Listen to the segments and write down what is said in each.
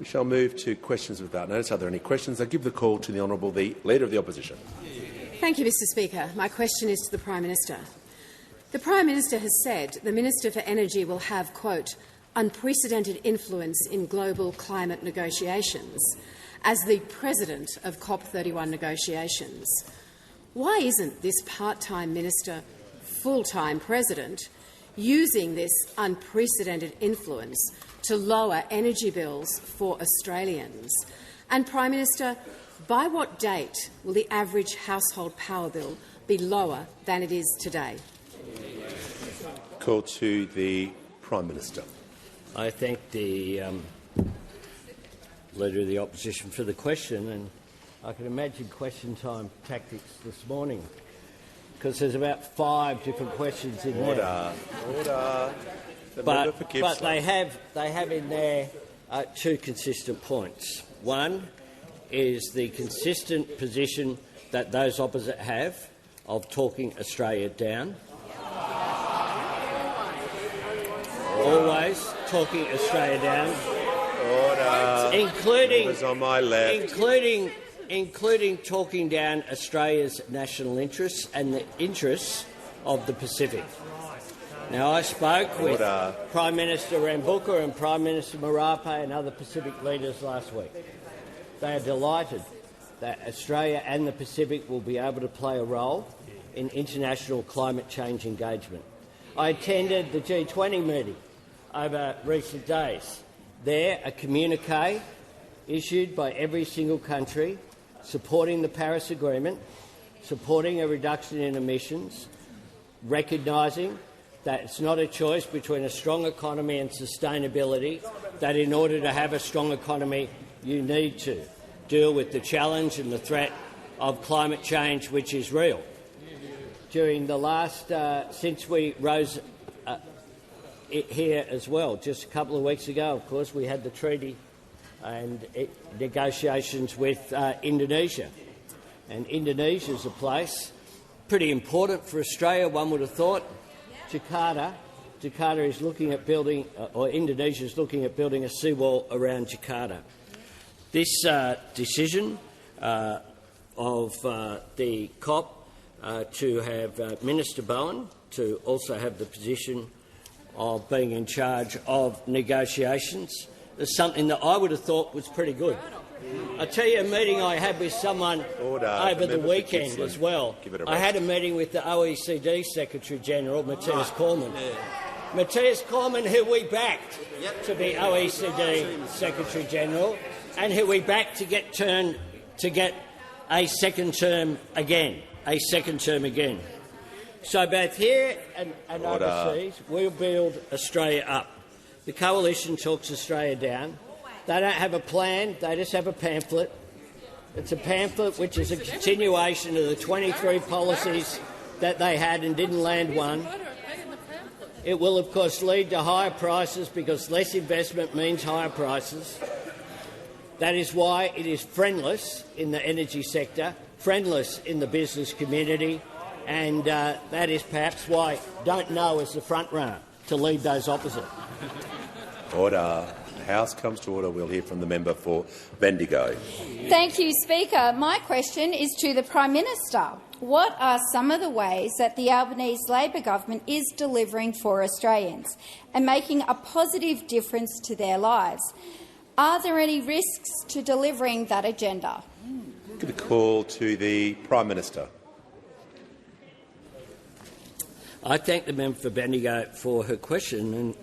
We shall move to questions without notice. Are there any questions? I give the call to the Honourable the Leader of the Opposition. Thank you, Mr Speaker. My question is to the Prime Minister. The Prime Minister has said the Minister for Energy will have, quote, unprecedented influence in global climate negotiations as the President of COP31 negotiations. Why isn't this part-time Minister full-time President using this unprecedented influence to lower energy bills for Australians? And, Prime Minister, by what date will the average household power bill be lower than it is today? Call to the Prime Minister. I thank the Leader of the Opposition for the question, and I can imagine question time tactics this morning, because there's about 5 different questions in there. Order. But they have in there 2 consistent points. One is the consistent position that those opposite have of talking Australia down. Always talking Australia down. Order. Including on my left. Including talking down Australia's national interests and the interests of the Pacific. Now, I spoke with Prime Minister Rambuka and Prime Minister Marape and other Pacific leaders last week. They are delighted that Australia and the Pacific will be able to play a role in international climate change engagement. I attended the G20 meeting over recent days. There, a communiqué issued by every single country supporting the Paris Agreement, supporting a reduction in emissions, recognising that it's not a choice between a strong economy and sustainability, that in order to have a strong economy you need to deal with the challenge and the threat of climate change, which is real. During the last, since we rose here as well, just a couple of weeks ago, of course, we had the treaty and negotiations with Indonesia. And Indonesia is a place pretty important for Australia, one would have thought. Jakarta is looking at building, or Indonesia is looking at building a seawall around Jakarta. This decision of the COP to have Minister Bowen to also have the position of being in charge of negotiations is something that I would have thought was pretty good. I'll tell you a meeting I had with someone over the weekend as well. I had a meeting with the OECD Secretary-General, Matthias Cormann. Matthias Cormann, who we backed to be OECD Secretary-General and who we backed to get a second term again. So both here and overseas, we'll build Australia up. The Coalition talks Australia down. They don't have a plan, they just have a pamphlet. It's a pamphlet which is a continuation of the 23 policies that they had and didn't land one. It will, of course, lead to higher prices because less investment means higher prices. That is why it is friendless in the energy sector, friendless in the business community, and that is perhaps why Don't Know is the front runner to lead those opposite. Order. The House comes to order. We'll hear from the member for Bendigo. Thank you, Speaker. My question is to the Prime Minister. What are some of the ways that the Albanese Labor government is delivering for Australians and making a positive difference to their lives? Are there any risks to delivering that agenda? Give a call to the Prime Minister. I thank the member for Bendigo for her question. And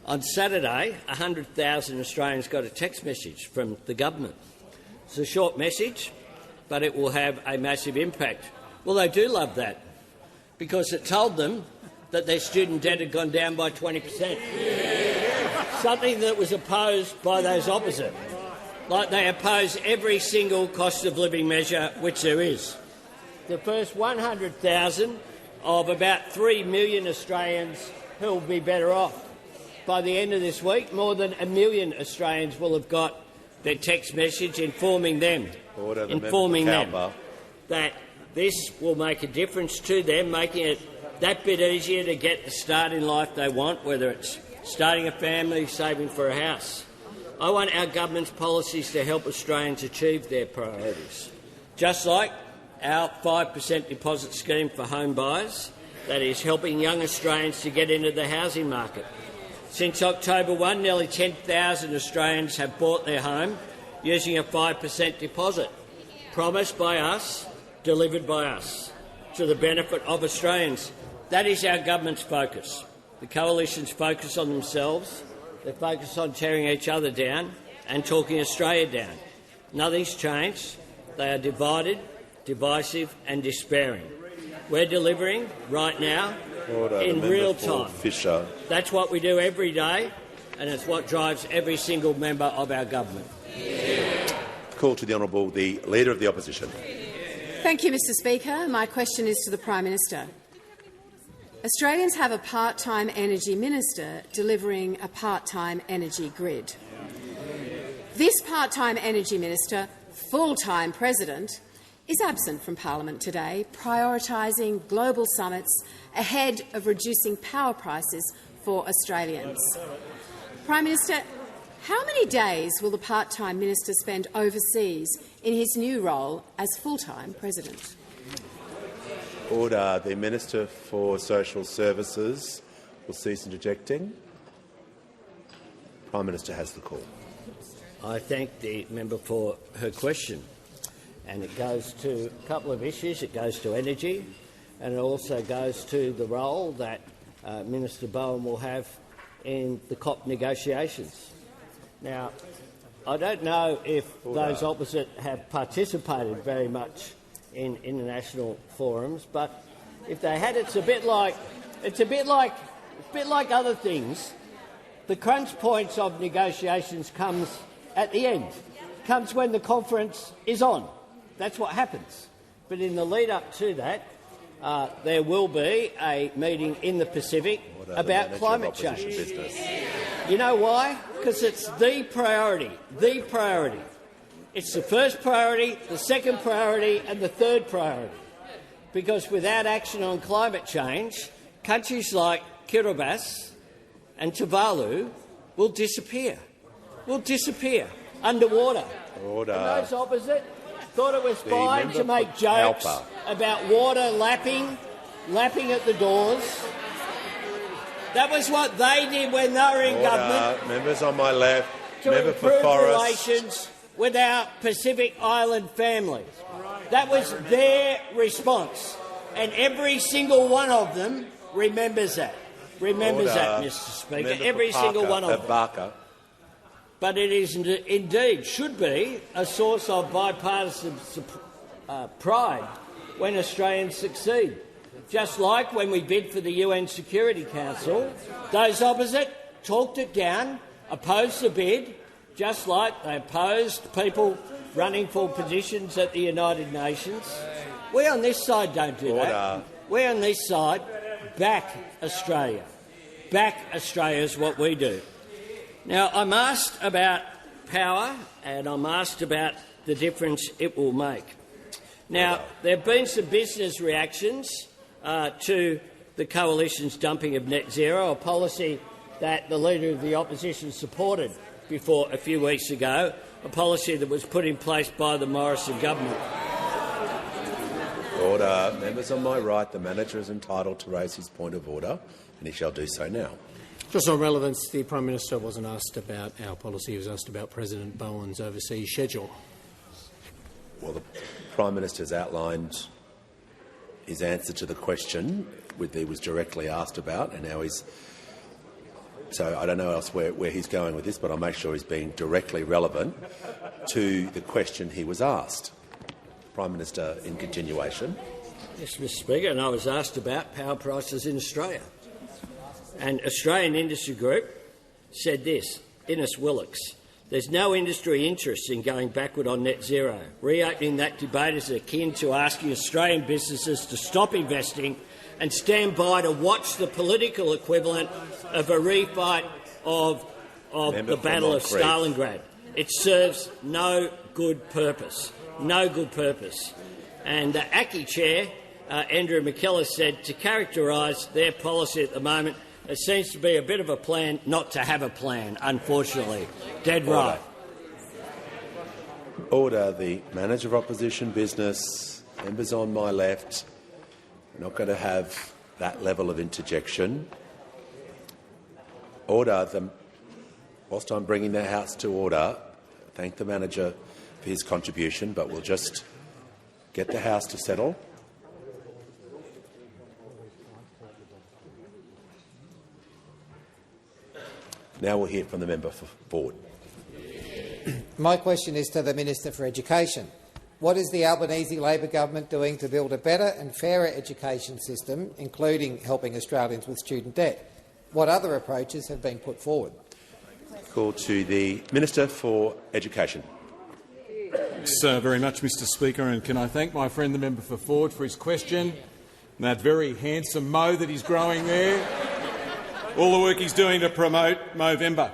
on Saturday, 100,000 Australians got a text message from the government. It's a short message, but it will have a massive impact. Well, they do love that, because it told them that their student debt had gone down by 20%, something that was opposed by those opposite. Like they oppose every single cost of living measure which there is. The first 100,000 of about 3 million Australians who will be better off. By the end of this week, more than 1 million Australians will have got their text message informing them that this will make a difference to them, making it that bit easier to get the start in life they want, whether it's starting a family, saving for a house. I want our government's policies to help Australians achieve their priorities, just like our 5% deposit scheme for home buyers that is helping young Australians to get into the housing market. Since October 1, nearly 10,000 Australians have bought their home using a 5% deposit, promised by us, delivered by us, to the benefit of Australians. That is our government's focus. The Coalition's focus on themselves, they focus on tearing each other down and talking Australia down. Nothing's changed. They are divided, divisive and despairing. We're delivering right now in real time. Fisher. That's what we do every day, and it's what drives every single member of our government. Call to the Honourable the Leader of the Opposition. Thank you, Mr Speaker. My question is to the Prime Minister. Australians have a part-time energy minister delivering a part-time energy grid. This part-time energy minister, full-time president, is absent from Parliament today, prioritising global summits ahead of reducing power prices for Australians. Prime Minister, how many days will the part-time minister spend overseas in his new role as full-time president? Order. The Minister for Social Services will cease interjecting. Prime Minister has the call. I thank the member for her question. And it goes to a couple of issues. It goes to energy, and it also goes to the role that Minister Bowen will have in the COP negotiations. Now, I don't know if those opposite have participated very much in international forums, but if they had, it's a bit like other things. The crunch points of negotiations comes at the end, comes when the conference is on. That's what happens. But in the lead-up to that, there will be a meeting in the Pacific about climate change. You know why? Because it's the priority. The priority. It's the first priority, the second priority and the third priority. Because without action on climate change, countries like Kiribati and Tuvalu will disappear. Will disappear underwater. Order. And those opposite thought it was fine to make jokes about water lapping at the doors. That was what they did when they were in government. Members on my left. To Member for improve Forest. relations with our Pacific Island families. That was their response. And every single one of them remembers that. Remembers that, Mr Speaker. Member every for single one of them. Barker. But it is indeed, should be, a source of bipartisan pride when Australians succeed. Just like when we bid for the UN Security Council, those opposite talked it down, opposed the bid, just like they opposed people running for positions at the United Nations. We on this side don't do that. We on this side back Australia. Back Australia is what we do. Now, I'm asked about power and I'm asked about the difference it will make. Now, there have been some business reactions to the Coalition's dumping of net zero, a policy that the Leader of the Opposition supported before a few weeks ago, a policy that was put in place by the Morrison government. Order. Members on my right, the manager is entitled to raise his point of order, and he shall do so now. Just on relevance, the Prime Minister wasn't asked about our policy, he was asked about President Bowen's overseas schedule. Well, the Prime Minister has outlined his answer to the question he was directly asked about, and now he's... So I don't know else where he's going with this, but I'll make sure he's being directly relevant to the question he was asked. Prime Minister, in continuation. Yes, Mr Speaker, and I was asked about power prices in Australia. And Australian Industry Group said this, Innes Willox, there's no industry interest in going backward on net zero. Reopening that debate is akin to asking Australian businesses to stop investing and stand by to watch the political equivalent of a refight of the Battle of Stalingrad. It serves no good purpose. No good purpose. And the ACCI Chair, Andrew McKellar, said to characterise their policy at the moment, It seems to be a bit of a plan not to have a plan, unfortunately. Dead right. Order. The Manager of Opposition Business, members on my left, we're not going to have that level of interjection. Order. Whilst I'm bringing the House to order, thank the Manager for his contribution, but we'll just get the House to settle. Now we'll hear from the member for Forde. My question is to the Minister for Education. What is the Albanese Labor government doing to build a better and fairer education system, including helping Australians with student debt? What other approaches have been put forward? Call to the Minister for Education. Thanks very much, Mr Speaker, and can I thank my friend the member for Forde for his question and that very handsome mow that he's growing there, all the work he's doing to promote Movember.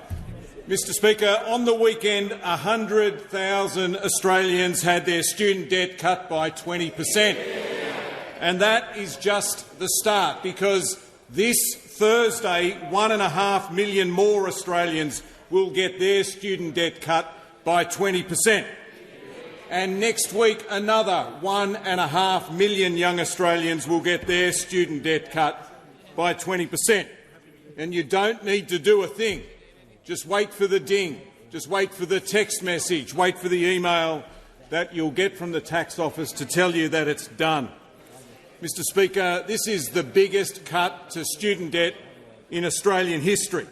Mr Speaker, on the weekend 100,000 Australians had their student debt cut by 20%. And that is just the start, because this Thursday 1.5 million more Australians will get their student debt cut by 20%. And next week another 1.5 million young Australians will get their student debt cut by 20%. And you don't need to do a thing. Just wait for the ding. Just wait for the text message. Wait for the email that you'll get from the tax office to tell you that it's done. Mr Speaker, this is the biggest cut to student debt in Australian history.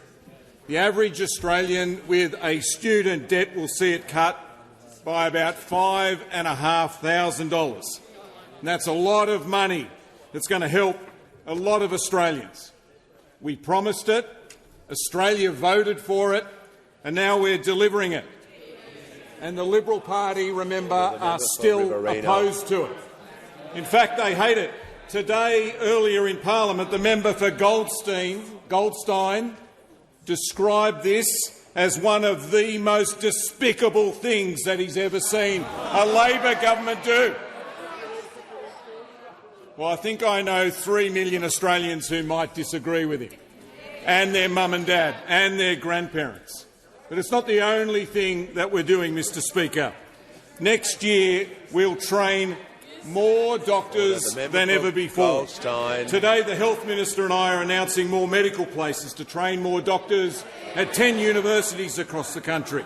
The average Australian with a student debt will see it cut by about $5,500. And that's a lot of money that's going to help a lot of Australians. We promised it, Australia voted for it, and now we're delivering it. And the Liberal Party, remember, are still opposed to it. In fact, they hate it. Today, earlier in Parliament, the member for Goldstein described this as one of the most despicable things that he's ever seen a Labor government do. Well, I think I know 3 million Australians who might disagree with him, and their mum and dad and their grandparents. But it's not the only thing that we're doing, Mr Speaker. Next year we'll train more doctors than ever before. Today the Health Minister and I are announcing more medical places to train more doctors at 10 universities across the country.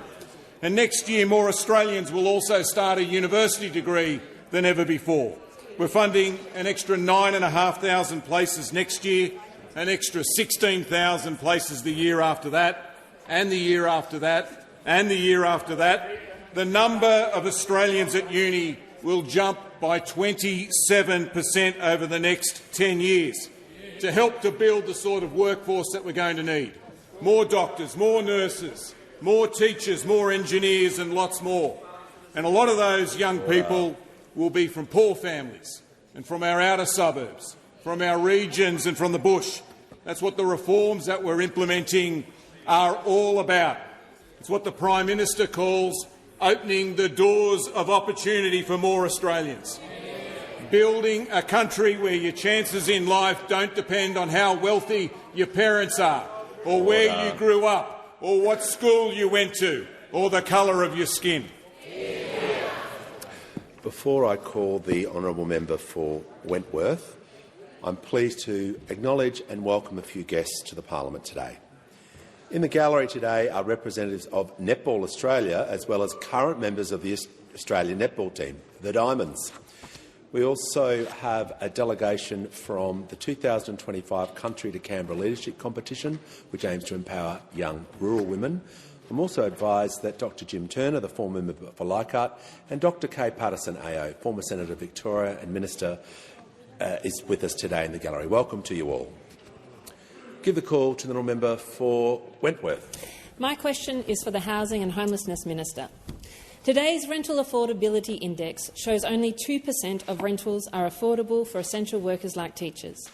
And next year more Australians will also start a university degree than ever before. We're funding an extra 9,500 places next year, an extra 16,000 places the year after that, and the year after that, and the year after that. The number of Australians at uni will jump by 27% over the next 10 years to help to build the sort of workforce that we're going to need. More doctors, more nurses, more teachers, more engineers and lots more. And a lot of those young people will be from poor families and from our outer suburbs, from our regions and from the bush. That's what the reforms that we're implementing are all about. It's what the Prime Minister calls opening the doors of opportunity for more Australians. Building a country where your chances in life don't depend on how wealthy your parents are, or where you grew up, or what school you went to, or the colour of your skin. Before I call the honourable member for Wentworth, I'm pleased to acknowledge and welcome a few guests to the Parliament today. In the gallery today are representatives of Netball Australia, as well as current members of the Australian netball team, the Diamonds. We also have a delegation from the 2025 Country to Canberra Leadership Competition, which aims to empower young rural women. I'm also advised that Dr Jim Turner, the former member for Leichhardt, and Dr Kay Patterson AO, former Senator of Victoria and Minister, is with us today in the gallery. Welcome to you all. Give the call to the honourable member for Wentworth. My question is for the Housing and Homelessness Minister. Today's rental affordability index shows only 2% of rentals are affordable for essential workers like teachers.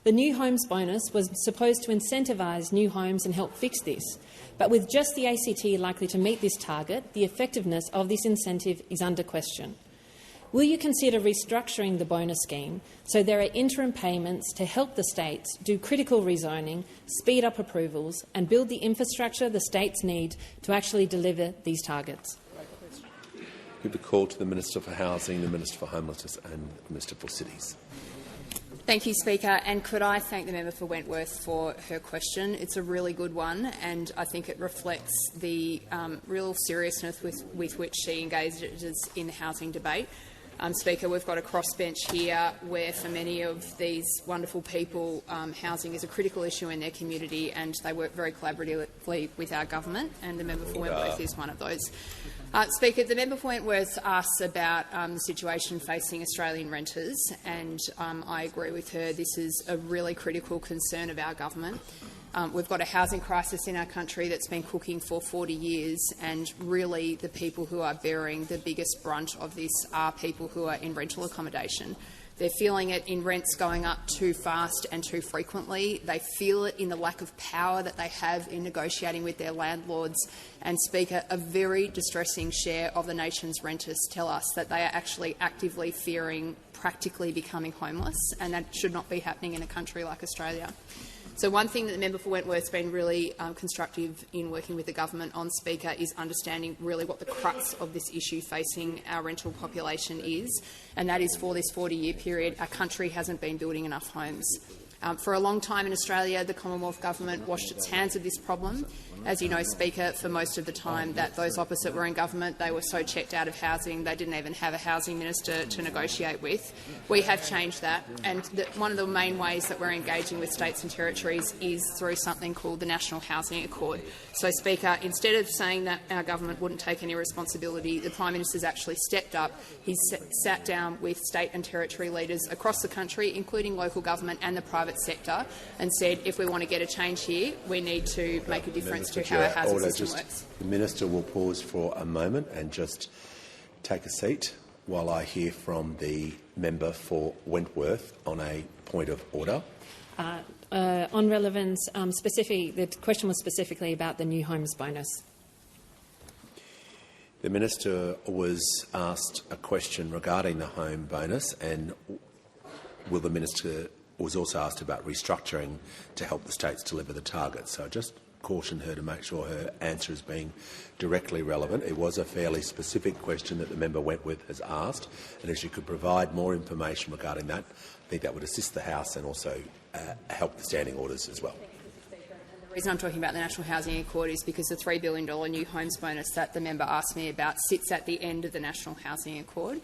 The New Homes bonus was supposed to incentivise new homes and help fix this, but with just the ACT likely to meet this target, the effectiveness of this incentive is under question. Will you consider restructuring the bonus scheme so there are interim payments to help the states do critical rezoning, speed up approvals and build the infrastructure the states need to actually deliver these targets? Give the call to the Minister for Housing, the Minister for Homelessness and the Minister for Cities. Thank you, Speaker. And could I thank the member for Wentworth for her question? It's a really good one, and I think it reflects the real seriousness with which she engages in the housing debate. Speaker, we've got a crossbench here where, for many of these wonderful people, housing is a critical issue in their community, and they work very collaboratively with our government, and the member for Wentworth is one of those. Speaker, the member for Wentworth asks about the situation facing Australian renters, and I agree with her. This is a really critical concern of our government. We've got a housing crisis in our country that's been cooking for 40 years, and really the people who are bearing the biggest brunt of this are people who are in rental accommodation. They're feeling it in rents going up too fast and too frequently. They feel it in the lack of power that they have in negotiating with their landlords. And, Speaker, a very distressing share of the nation's renters tell us that they are actually actively fearing practically becoming homeless, and that should not be happening in a country like Australia. So one thing that the member for Wentworth has been really constructive in working with the government on, Speaker, is understanding really what the crux of this issue facing our rental population is, and that is for this 40-year period, our country hasn't been building enough homes. For a long time in Australia, the Commonwealth Government washed its hands of this problem. As you know, Speaker, for most of the time that those opposite were in government, they were so checked out of housing they didn't even have a housing minister to negotiate with. We have changed that, and one of the main ways that we're engaging with states and territories is through something called the National Housing Accord. So, Speaker, instead of saying that our government wouldn't take any responsibility, the Prime Minister's actually stepped up. He's sat down with state and territory leaders across the country, including local government and the private sector, and said if we want to get a change here, we need to make a difference to how our housing system works. The Minister will pause for a moment and just take a seat while I hear from the member for Wentworth on a point of order. On relevance, the question was specifically about the new homes bonus. The Minister was asked a question regarding the home bonus, and the Minister was also asked about restructuring to help the states deliver the targets. So I just caution her to make sure her answer is being directly relevant. It was a fairly specific question that the member Wentworth has asked, and if she could provide more information regarding that, I think that would assist the House and also help the standing orders as well. The reason I'm talking about the National Housing Accord is because the $3 billion new homes bonus that the member asked me about sits at the end of the National Housing Accord.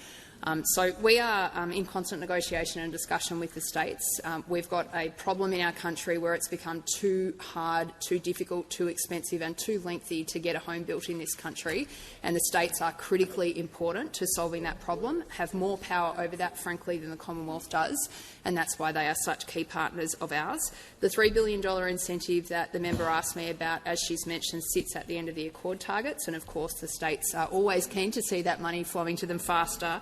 So we are in constant negotiation and discussion with the states. We've got a problem in our country where it's become too hard, too difficult, too expensive and too lengthy to get a home built in this country, and the states are critically important to solving that problem, have more power over that, frankly, than the Commonwealth does, and that's why they are such key partners of ours. The $3 billion incentive that the member asked me about, as she's mentioned, sits at the end of the Accord targets, and of course the states are always keen to see that money flowing to them faster.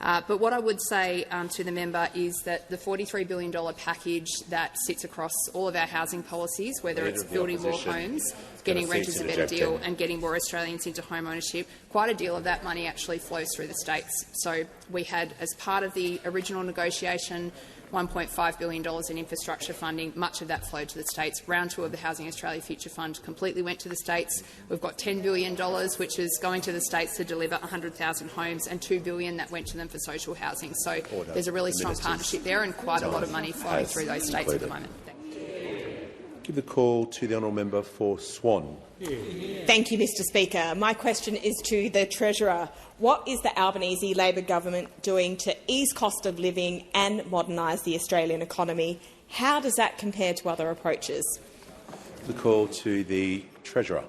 But what I would say to the member is that the $43 billion package that sits across all of our housing policies, whether it's building more homes, getting renters a better deal and getting more Australians into home ownership, quite a deal of that money actually flows through the states. So we had, as part of the original negotiation, $1.5 billion in infrastructure funding. Much of that flowed to the states. Round 2 of the Housing Australia Future Fund completely went to the states. We've got $10 billion, which is going to the states to deliver 100,000 homes, and $2 billion that went to them for social housing. So there's a really strong partnership there and quite a lot of money flowing through those states at the moment. Give the call to the honourable member for Swan. Thank you, Mr Speaker. My question is to the Treasurer. What is the Albanese Labor government doing to ease cost of living and modernise the Australian economy? How does that compare to other approaches? The call to the Treasurer.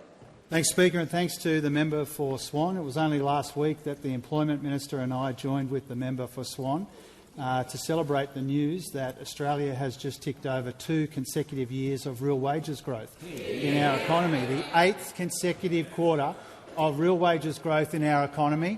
Thanks, Speaker, and thanks to the member for Swan. It was only last week that the Employment Minister and I joined with the member for Swan to celebrate the news that Australia has just ticked over 2 consecutive years of real wages growth in our economy, the 8th consecutive quarter of real wages growth in our economy,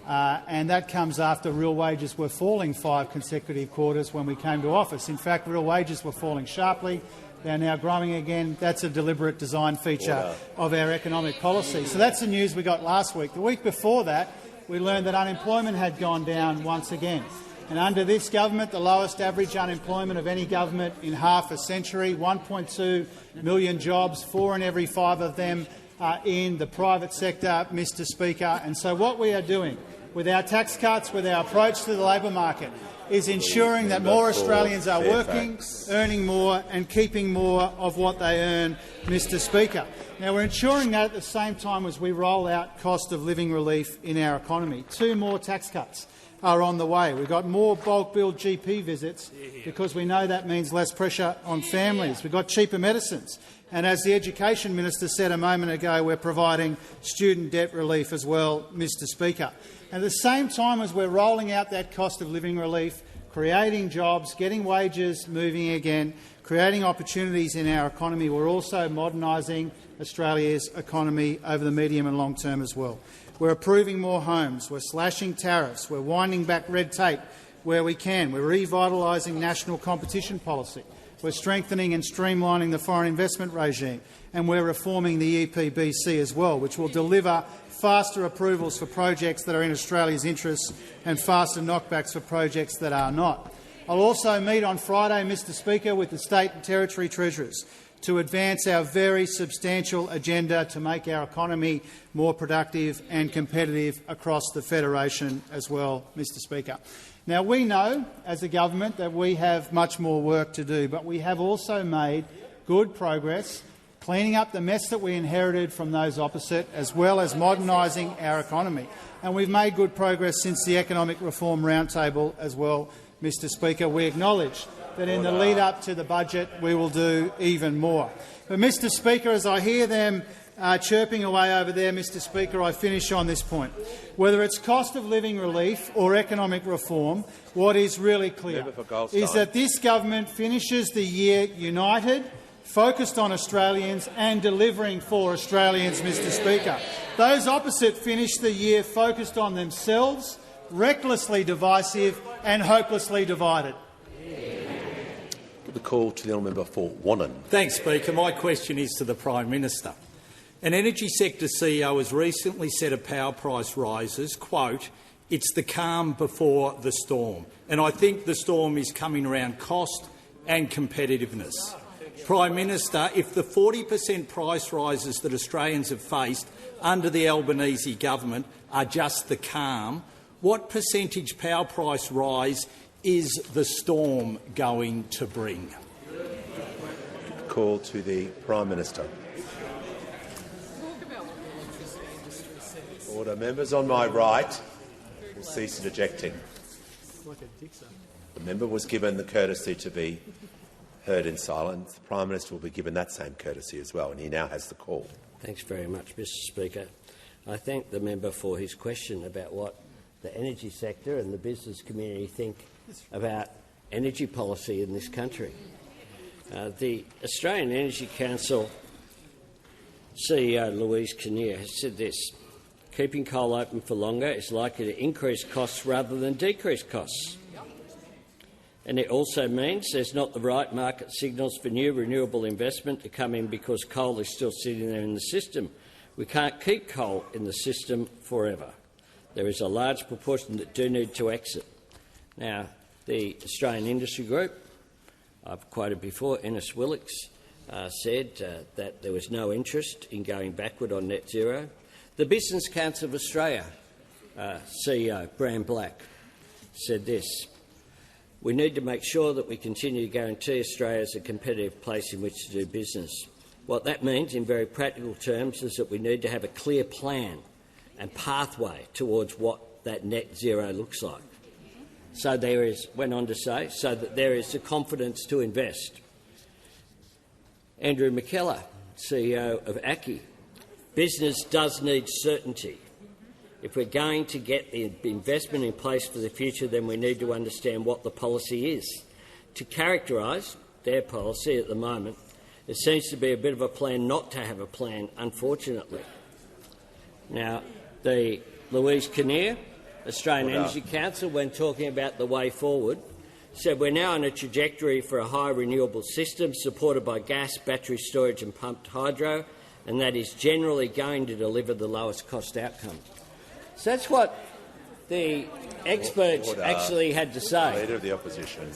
and that comes after real wages were falling 5 consecutive quarters when we came to office. In fact, real wages were falling sharply. They are now growing again. That's a deliberate design feature of our economic policy. So that's the news we got last week. The week before that, we learned that unemployment had gone down once again. And under this government, the lowest average unemployment of any government in half a century, 1.2 million jobs, 4 in every 5 of them are in the private sector, Mr Speaker. And so what we are doing with our tax cuts, with our approach to the labour market, is ensuring that more Australians are working, earning more and keeping more of what they earn, Mr Speaker. Now, we're ensuring that at the same time as we roll out cost of living relief in our economy. 2 more tax cuts are on the way. We've got more bulk billed GP visits because we know that means less pressure on families. We've got cheaper medicines. And as the Education Minister said a moment ago, we're providing student debt relief as well, Mr Speaker. At the same time as we're rolling out that cost of living relief, creating jobs, getting wages moving again, creating opportunities in our economy, we're also modernising Australia's economy over the medium and long term as well. We're approving more homes, we're slashing tariffs, we're winding back red tape where we can, we're revitalising national competition policy, we're strengthening and streamlining the foreign investment regime, and we're reforming the EPBC as well, which will deliver faster approvals for projects that are in Australia's interests and faster knockbacks for projects that are not. I'll also meet on Friday, Mr Speaker, with the state and territory treasurers to advance our very substantial agenda to make our economy more productive and competitive across the Federation as well, Mr Speaker. Now, we know as a government that we have much more work to do, but we have also made good progress cleaning up the mess that we inherited from those opposite, as well as modernising our economy. And we've made good progress since the Economic Reform Roundtable as well, Mr Speaker. We acknowledge that in the lead-up to the budget we will do even more. But, Mr Speaker, as I hear them chirping away over there, Mr Speaker, I finish on this point. Whether it's cost of living relief or economic reform, what is really clear is that this government finishes the year united, focused on Australians and delivering for Australians, Mr Speaker. Those opposite finish the year focused on themselves, recklessly divisive and hopelessly divided. The call to the honourable member for Wannon. Thanks, Speaker. My question is to the Prime Minister. An energy sector CEO has recently said of power price rises, quote, "It's the calm before the storm." And I think the storm is coming around cost and competitiveness. Prime Minister, if the 40% price rises that Australians have faced under the Albanese government are just the calm, what percentage power price rise is the storm going to bring? Call to the Prime Minister. Order. Members on my right will cease interjecting. The member was given the courtesy to be heard in silence. The Prime Minister will be given that same courtesy as well, and he now has the call. Thanks very much, Mr Speaker. I thank the member for his question about what the energy sector and the business community think about energy policy in this country. The Australian Energy Council CEO Louise Kinnear has said this: keeping coal open for longer is likely to increase costs rather than decrease costs. And it also means there's not the right market signals for new renewable investment to come in because coal is still sitting there in the system. We can't keep coal in the system forever. There is a large proportion that do need to exit. Now, the Australian Industry Group, I've quoted before, Ennis Willicks, said that there was no interest in going backward on net zero. The Business Council of Australia CEO, Bram Black, said this: we need to make sure that we continue to guarantee Australia as a competitive place in which to do business. What that means in very practical terms is that we need to have a clear plan and pathway towards what that net zero looks like. So there is, went on to say, so that there is the confidence to invest. Andrew McKellar, CEO of ACCI, business does need certainty. If we're going to get the investment in place for the future, then we need to understand what the policy is. To characterise their policy at the moment, it seems to be a bit of a plan not to have a plan, unfortunately. Now, the Louise Kinnear, Australian Energy Council, when talking about the way forward, said we're now on a trajectory for a high renewable system supported by gas, battery storage and pumped hydro, and that is generally going to deliver the lowest cost outcome. So that's what the experts actually had to say. Leader of the Opposition.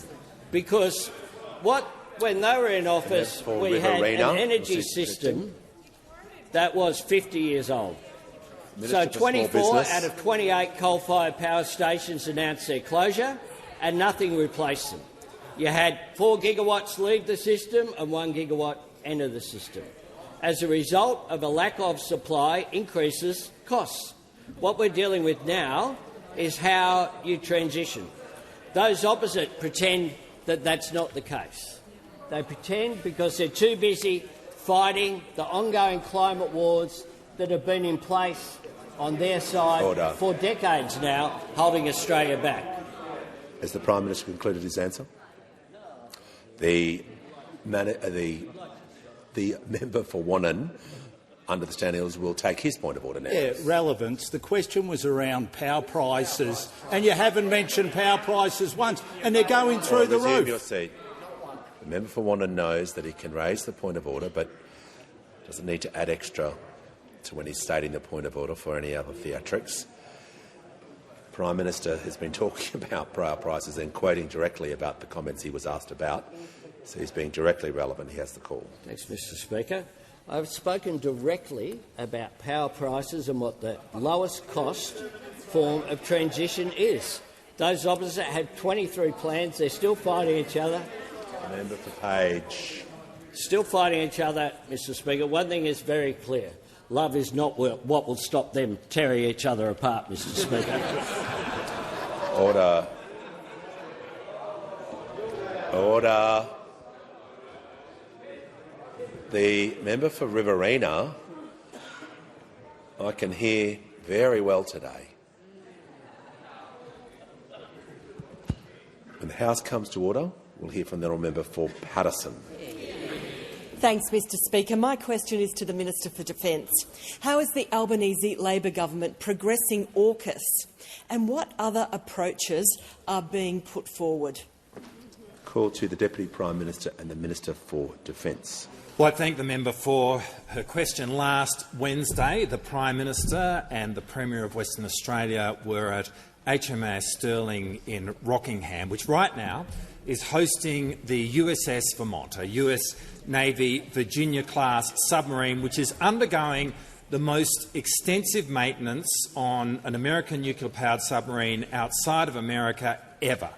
Because when they were in office, we had an energy system that was 50 years old. So 24 out of 28 coal-fired power stations announced their closure and nothing replaced them. You had 4 gigawatts leave the system and 1 gigawatt enter the system. As a result of a lack of supply, increases costs. What we're dealing with now is how you transition. Those opposite pretend that that's not the case. They pretend because they're too busy fighting the ongoing climate wars that have been in place on their side for decades now, holding Australia back. Has the Prime Minister concluded his answer? The member for Wannon, under the standing orders, will take his point of order now. Yeah, relevance. The question was around power prices, and you haven't mentioned power prices once, and they're going through the roof. Your seat. The member for Wannon knows that he can raise the point of order, but doesn't need to add extra to when he's stating the point of order for any other theatrics. The Prime Minister has been talking about power prices and quoting directly about the comments he was asked about. So he's being directly relevant. He has the call. Thanks, Mr Speaker. I've spoken directly about power prices and what the lowest cost form of transition is. Those opposite had 23 plans. They're still fighting each other. Member for Page. Still fighting each other, Mr Speaker. One thing is very clear. Love is not what will stop them tearing each other apart, Mr Speaker. Order. Order. The member for Riverina, I can hear very well today. When the House comes to order, we'll hear from the honourable member for Paterson. Thanks, Mr Speaker. My question is to the Minister for Defence. How is the Albanese Labor government progressing AUKUS, and what other approaches are being put forward? Call to the Deputy Prime Minister and the Minister for Defence. Well, I thank the member for her question. Last Wednesday, the Prime Minister and the Premier of Western Australia were at HMAS Sterling in Rockingham, which right now is hosting the USS Vermont, a US Navy Virginia-class submarine which is undergoing the most extensive maintenance on an American nuclear-powered submarine outside of America ever.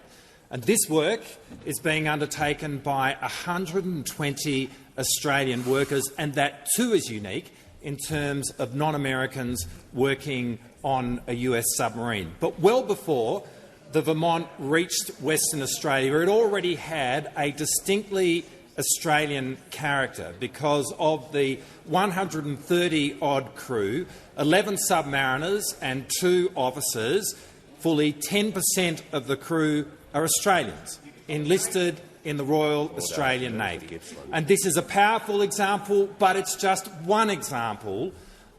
And this work is being undertaken by 120 Australian workers, and that too is unique in terms of non-Americans working on a US submarine. But well before the Vermont reached Western Australia, it already had a distinctly Australian character because of the 130-odd crew, 11 submariners and 2 officers. Fully 10% of the crew are Australians, enlisted in the Royal Australian Navy. And this is a powerful example, but it's just one example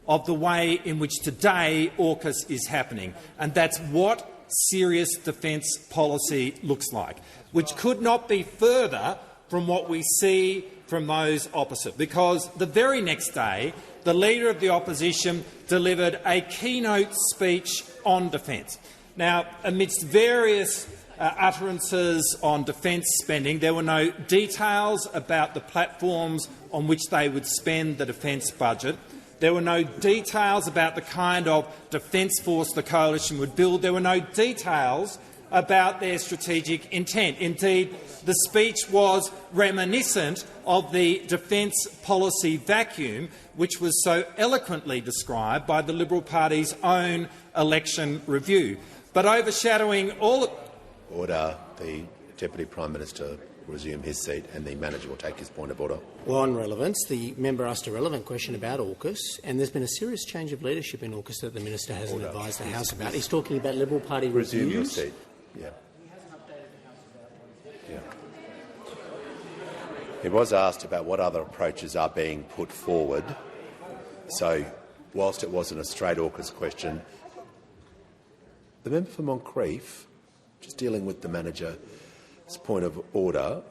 of the way in which today AUKUS is happening. And that's what serious defence policy looks like, which could not be further from what we see from those opposite, because the very next day the Leader of the Opposition delivered a keynote speech on defence. Now, amidst various utterances on defence spending, there were no details about the platforms on which they would spend the defence budget. There were no details about the kind of defence force the coalition would build. There were no details about their strategic intent. Indeed, the speech was reminiscent of the defence policy vacuum which was so eloquently described by the Liberal Party's own election review. But overshadowing all— Order. The Deputy Prime Minister will resume his seat and the manager will take his point of order. Well, on relevance, the member asked a relevant question about AUKUS, and there's been a serious change of leadership in AUKUS that the minister hasn't advised the House about. He's talking about Liberal Party Resume reviews. your seat. Yeah. He was asked about what other approaches are being put forward. So, whilst it wasn't a straight AUKUS question, the member for Moncrieff, just dealing with the manager's point of order,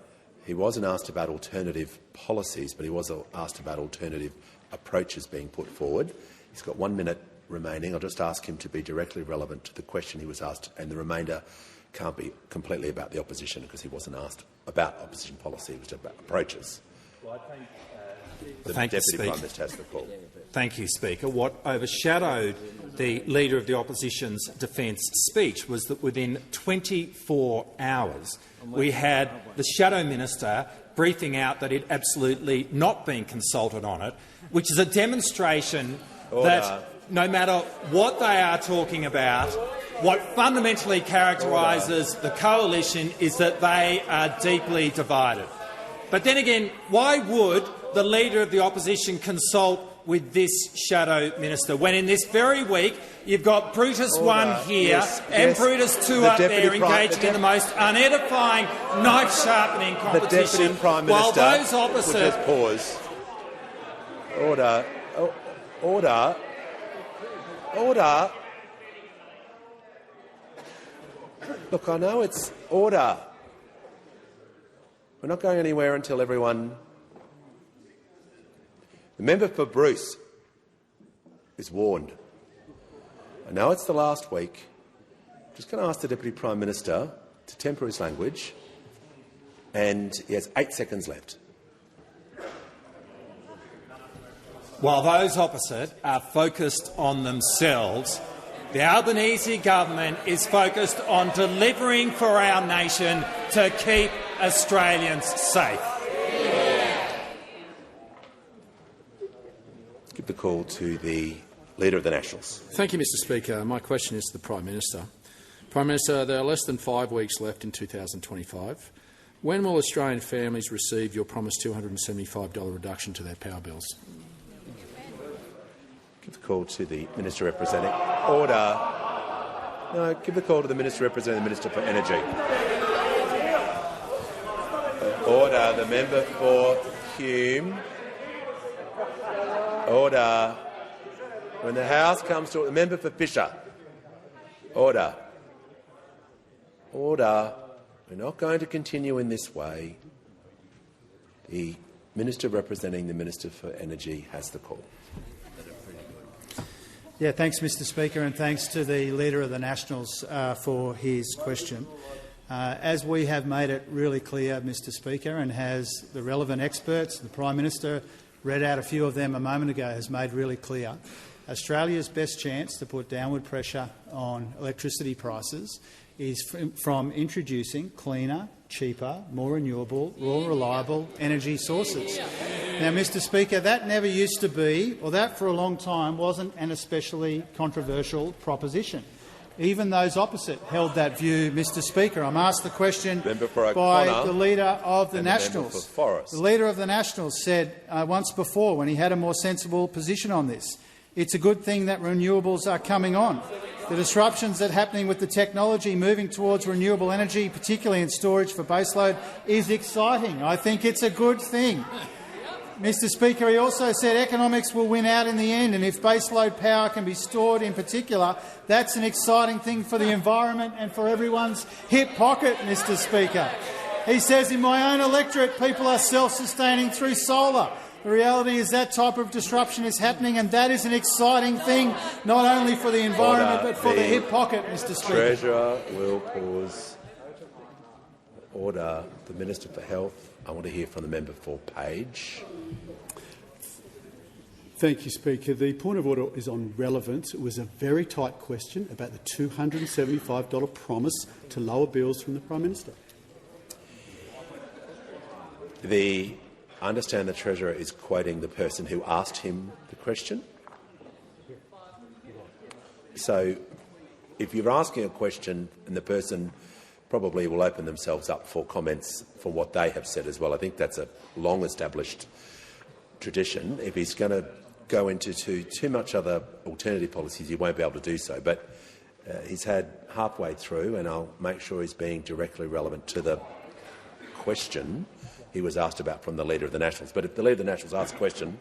he wasn't asked about alternative policies, but he was asked about alternative approaches being put forward. He's got 1 minute remaining, I'll just ask him to be directly relevant to the question he was asked, and the remainder can't be completely about the opposition because he wasn't asked about opposition policy, it was about approaches. The Deputy Prime Minister has the call. Thank you, Speaker. What overshadowed the Leader of the Opposition's defence speech was that within 24 hours we had the Shadow Minister briefing out that he'd absolutely not been consulted on it, which is a demonstration that no matter what they are talking about, what fundamentally characterises the coalition is that they are deeply divided. But then again, why would the Leader of the Opposition consult with this Shadow Minister when in this very week you've got Brutus 1 here and Brutus 2 up there engaging in the most unedifying, knife-sharpening competition, the Prime Minister, while those opposite— just pause. Order. Order. Order. Look, I know it's order. We're not going anywhere until everyone— The member for Bruce is warned. I know it's the last week. I'm just going to ask the Deputy Prime Minister to temper his language, and he has 8 seconds left. While those opposite are focused on themselves, the Albanese government is focused on delivering for our nation to keep Australians safe. Give the call to the Leader of the Nationals. Thank you, Mr Speaker. My question is to the Prime Minister. Prime Minister, there are less than 5 weeks left in 2025. When will Australian families receive your promised $275 reduction to their power bills? Give the call to the Minister representing— Order. No, give the call to the Minister representing the Minister for Energy. Order. The member for Hume. Order. When the House comes to— the member for Fisher. Order. Order. We're not going to continue in this way. The Minister representing the Minister for Energy has the call. Yeah, thanks, Mr Speaker, and thanks to the Leader of the Nationals for his question. As we have made it really clear, Mr Speaker, and has the relevant experts, the Prime Minister read out a few of them a moment ago, has made really clear, Australia's best chance to put downward pressure on electricity prices is from introducing cleaner, cheaper, more renewable, more reliable energy sources. Now, Mr Speaker, that never used to be, or that for a long time wasn't an especially controversial proposition. Even those opposite held that view, Mr Speaker. I'm asked the question by the Leader of the Nationals. The Leader of the Nationals said once before, when he had a more sensible position on this, it's a good thing that renewables are coming on. The disruptions that are happening with the technology moving towards renewable energy, particularly in storage for baseload, is exciting. I think it's a good thing. Mr Speaker, he also said economics will win out in the end, and if baseload power can be stored in particular, that's an exciting thing for the environment and for everyone's hip pocket, Mr Speaker. He says, in my own electorate, people are self-sustaining through solar. The reality is that type of disruption is happening, and that is an exciting thing, not only for the environment but for the hip pocket, Mr Speaker. Treasurer will pause. Order. The Minister for Health. I want to hear from the member for Page. Thank you, Speaker. The point of order is on relevance. It was a very tight question about the $275 promise to lower bills from the Prime Minister. I understand the Treasurer is quoting the person who asked him the question. So if you're asking a question and the person probably will open themselves up for comments for what they have said as well. I think that's a long-established tradition. If he's going to go into too much other alternative policies, he won't be able to do so. But he's had halfway through, and I'll make sure he's being directly relevant to the question he was asked about from the Leader of the Nationals. But if the Leader of the Nationals asks a question,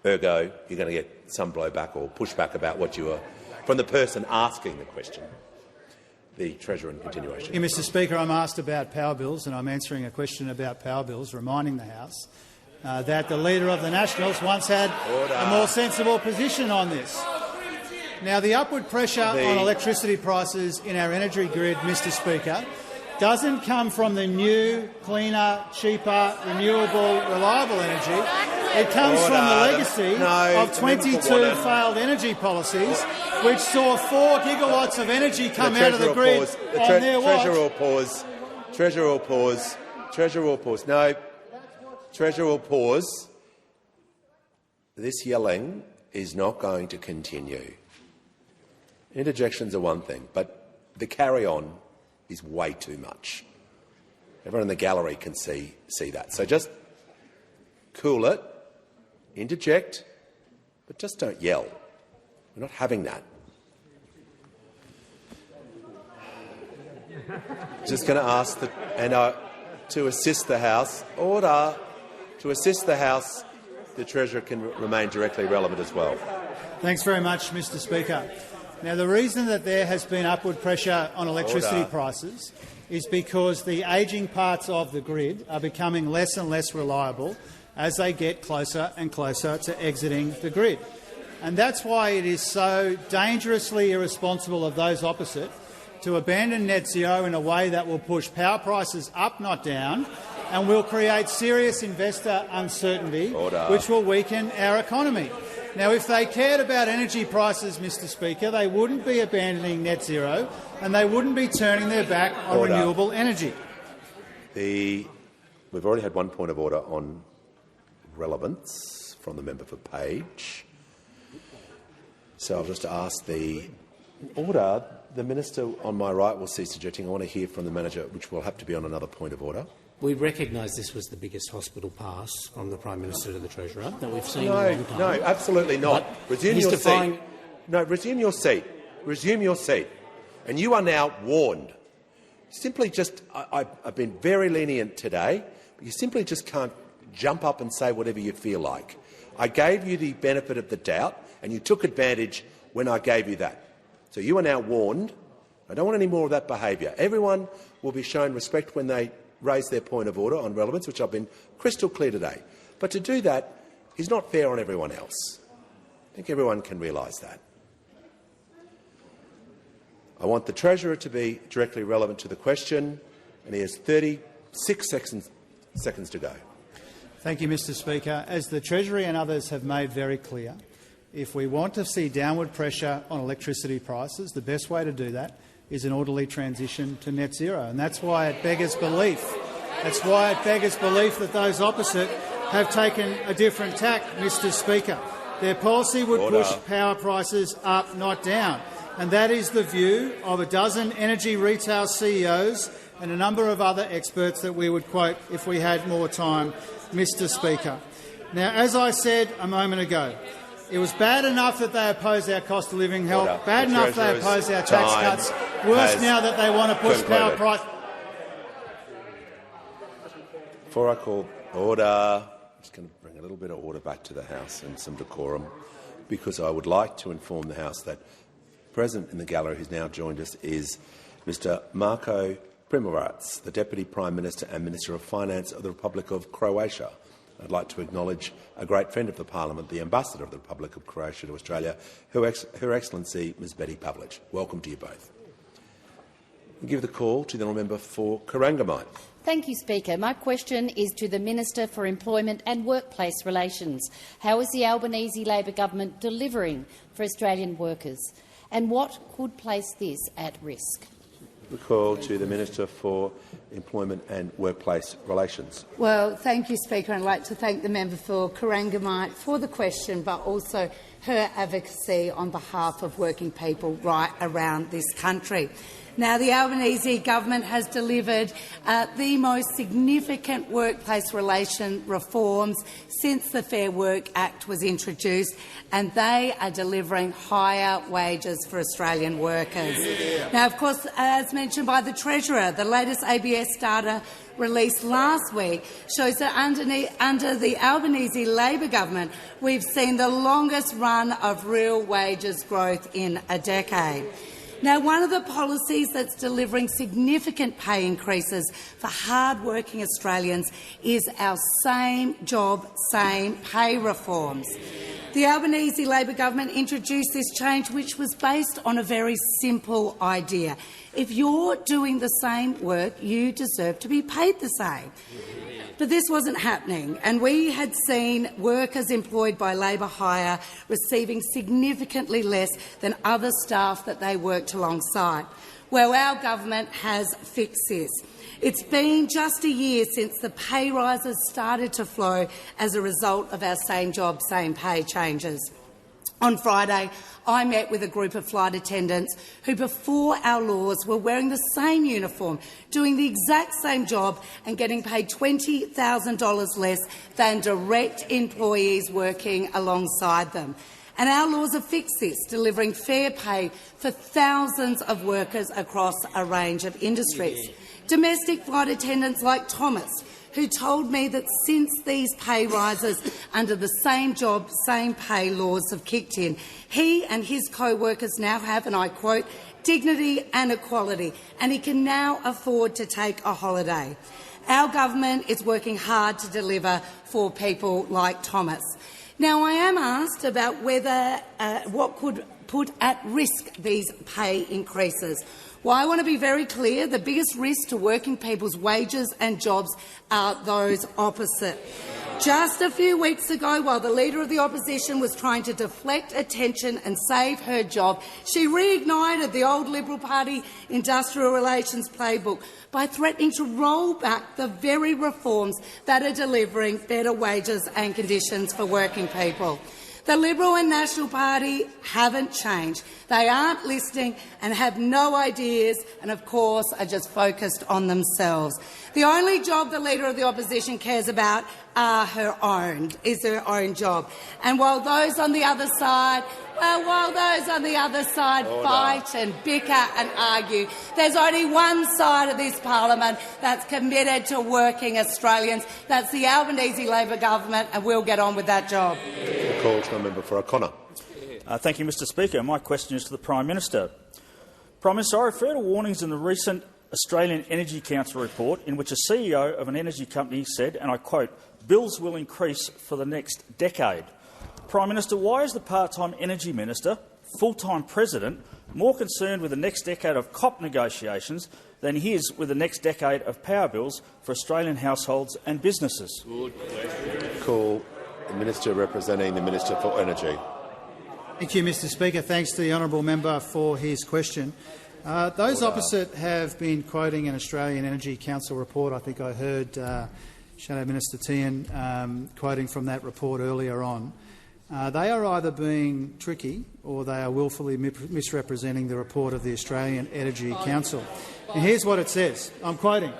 ergo, you're going to get some blowback or pushback about what you were from the person asking the question. The Treasurer in continuation. Yeah, Mr Speaker, I'm asked about power bills, and I'm answering a question about power bills, reminding the House that the Leader of the Nationals once had a more sensible position on this. Now, the upward pressure on electricity prices in our energy grid, Mr Speaker, doesn't come from the new, cleaner, cheaper, renewable, reliable energy. It comes from the legacy of 22 failed energy policies, which saw 4 gigawatts of energy come out of the grid on their watch. Treasurer will pause. Treasurer will pause. Treasurer will pause. No. Treasurer will pause. This yelling is not going to continue. Interjections are one thing, but the carry-on is way too much. Everyone in the gallery can see that. So just cool it, interject, but just don't yell. We're not having that. Just going to ask to assist the House. Order. To assist the House, the Treasurer can remain directly relevant as well. Thanks very much, Mr Speaker. Now, the reason that there has been upward pressure on electricity prices is because the ageing parts of the grid are becoming less and less reliable as they get closer and closer to exiting the grid. And that's why it is so dangerously irresponsible of those opposite to abandon net zero in a way that will push power prices up, not down, and will create serious investor uncertainty, which will weaken our economy. Now, if they cared about energy prices, Mr Speaker, they wouldn't be abandoning net zero and they wouldn't be turning their back on renewable energy. We've already had one point of order on relevance from the member for Page. So I'll just ask the order. The minister on my right will cease suggesting. I want to hear from the manager, which will have to be on another point of order. We recognise this was the biggest hospital pass from the Prime Minister to the Treasurer that we've seen in a long time. No, absolutely not. Resume your seat. No, resume your seat. Resume your seat. And you are now warned. Simply just, I've been very lenient today, but you simply just can't jump up and say whatever you feel like. I gave you the benefit of the doubt, and you took advantage when I gave you that. So you are now warned. I don't want any more of that behaviour. Everyone will be shown respect when they raise their point of order on relevance, which I've been crystal clear today. But to do that is not fair on everyone else. I think everyone can realise that. I want the Treasurer to be directly relevant to the question, and he has 36 seconds to go. Thank you, Mr Speaker. As the Treasury and others have made very clear, if we want to see downward pressure on electricity prices, the best way to do that is an orderly transition to net zero. And that's why it beggars belief. That's why it beggars belief that those opposite have taken a different tack, Mr Speaker. Their policy would push power prices up, not down. And that is the view of a dozen energy retail CEOs and a number of other experts that we would quote if we had more time, Mr Speaker. Now, as I said a moment ago, it was bad enough that they opposed our cost of living help, bad enough they opposed our tax cuts, worse now that they want to push power price. Before I call order, I'm just going to bring a little bit of order back to the House and some decorum, because I would like to inform the House that present in the gallery who's now joined us is Mr Marko Primorac, the Deputy Prime Minister and Minister of Finance of the Republic of Croatia. I'd like to acknowledge a great friend of the Parliament, the Ambassador of the Republic of Croatia to Australia, Her Excellency Ms Betty Pavlic. Welcome to you both. I'll give the call to the honourable member for Corangamite. Thank you, Speaker. My question is to the Minister for Employment and Workplace Relations. How is the Albanese Labor government delivering for Australian workers, and what could place this at risk? The call to the Minister for Employment and Workplace Relations. Well, thank you, Speaker. I'd like to thank the member for Corangamite for the question, but also her advocacy on behalf of working people right around this country. Now, the Albanese government has delivered the most significant workplace relation reforms since the Fair Work Act was introduced, and they are delivering higher wages for Australian workers. Now, of course, as mentioned by the Treasurer, the latest ABS data released last week shows that under the Albanese Labor government, we've seen the longest run of real wages growth in a decade. Now, one of the policies that's delivering significant pay increases for hard-working Australians is our Same Job, Same Pay reforms. The Albanese Labor government introduced this change, which was based on a very simple idea. If you're doing the same work, you deserve to be paid the same. But this wasn't happening, and we had seen workers employed by labour hire receiving significantly less than other staff that they worked alongside. Well, our government has fixed this. It's been just a year since the pay rises started to flow as a result of our same job, same pay changes. On Friday, I met with a group of flight attendants who, before our laws, were wearing the same uniform, doing the exact same job and getting paid $20,000 less than direct employees working alongside them. And our laws have fixed this, delivering fair pay for thousands of workers across a range of industries. Domestic flight attendants like Thomas, who told me that since these pay rises under the same job, same pay laws have kicked in, he and his co-workers now have, and I quote, dignity and equality, and he can now afford to take a holiday. Our government is working hard to deliver for people like Thomas. Now, I am asked about whether what could put at risk these pay increases. Well, I want to be very clear. The biggest risk to working people's wages and jobs are those opposite. Just a few weeks ago, while the Leader of the Opposition was trying to deflect attention and save her job, she reignited the old Liberal Party industrial relations playbook by threatening to roll back the very reforms that are delivering better wages and conditions for working people. The Liberal and National Party haven't changed. They aren't listening and have no ideas and, of course, are just focused on themselves. The only job the Leader of the Opposition cares about is her own job. And while those on the other side fight and bicker and argue, there's only one side of this parliament that's committed to working Australians. That's the Albanese Labor government, and we'll get on with that job. Call to the member for O'Connor. Thank you, Mr Speaker. My question is to the Prime Minister. Prime Minister, I refer to warnings in the recent Australian Energy Council report in which a CEO of an energy company said, and I quote, "Bills will increase for the next decade." Prime Minister, why is the part-time Energy Minister, full-time President, more concerned with the next decade of COP negotiations than he is with the next decade of power bills for Australian households and businesses? Call the Minister representing the Minister for Energy. Thank you, Mr Speaker. Thanks to the honourable member for his question. Those opposite have been quoting an Australian Energy Council report. I think I heard Shadow Minister Tehan quoting from that report earlier on. They are either being tricky or they are wilfully misrepresenting the report of the Australian Energy Council. And here's what it says. I'm quoting.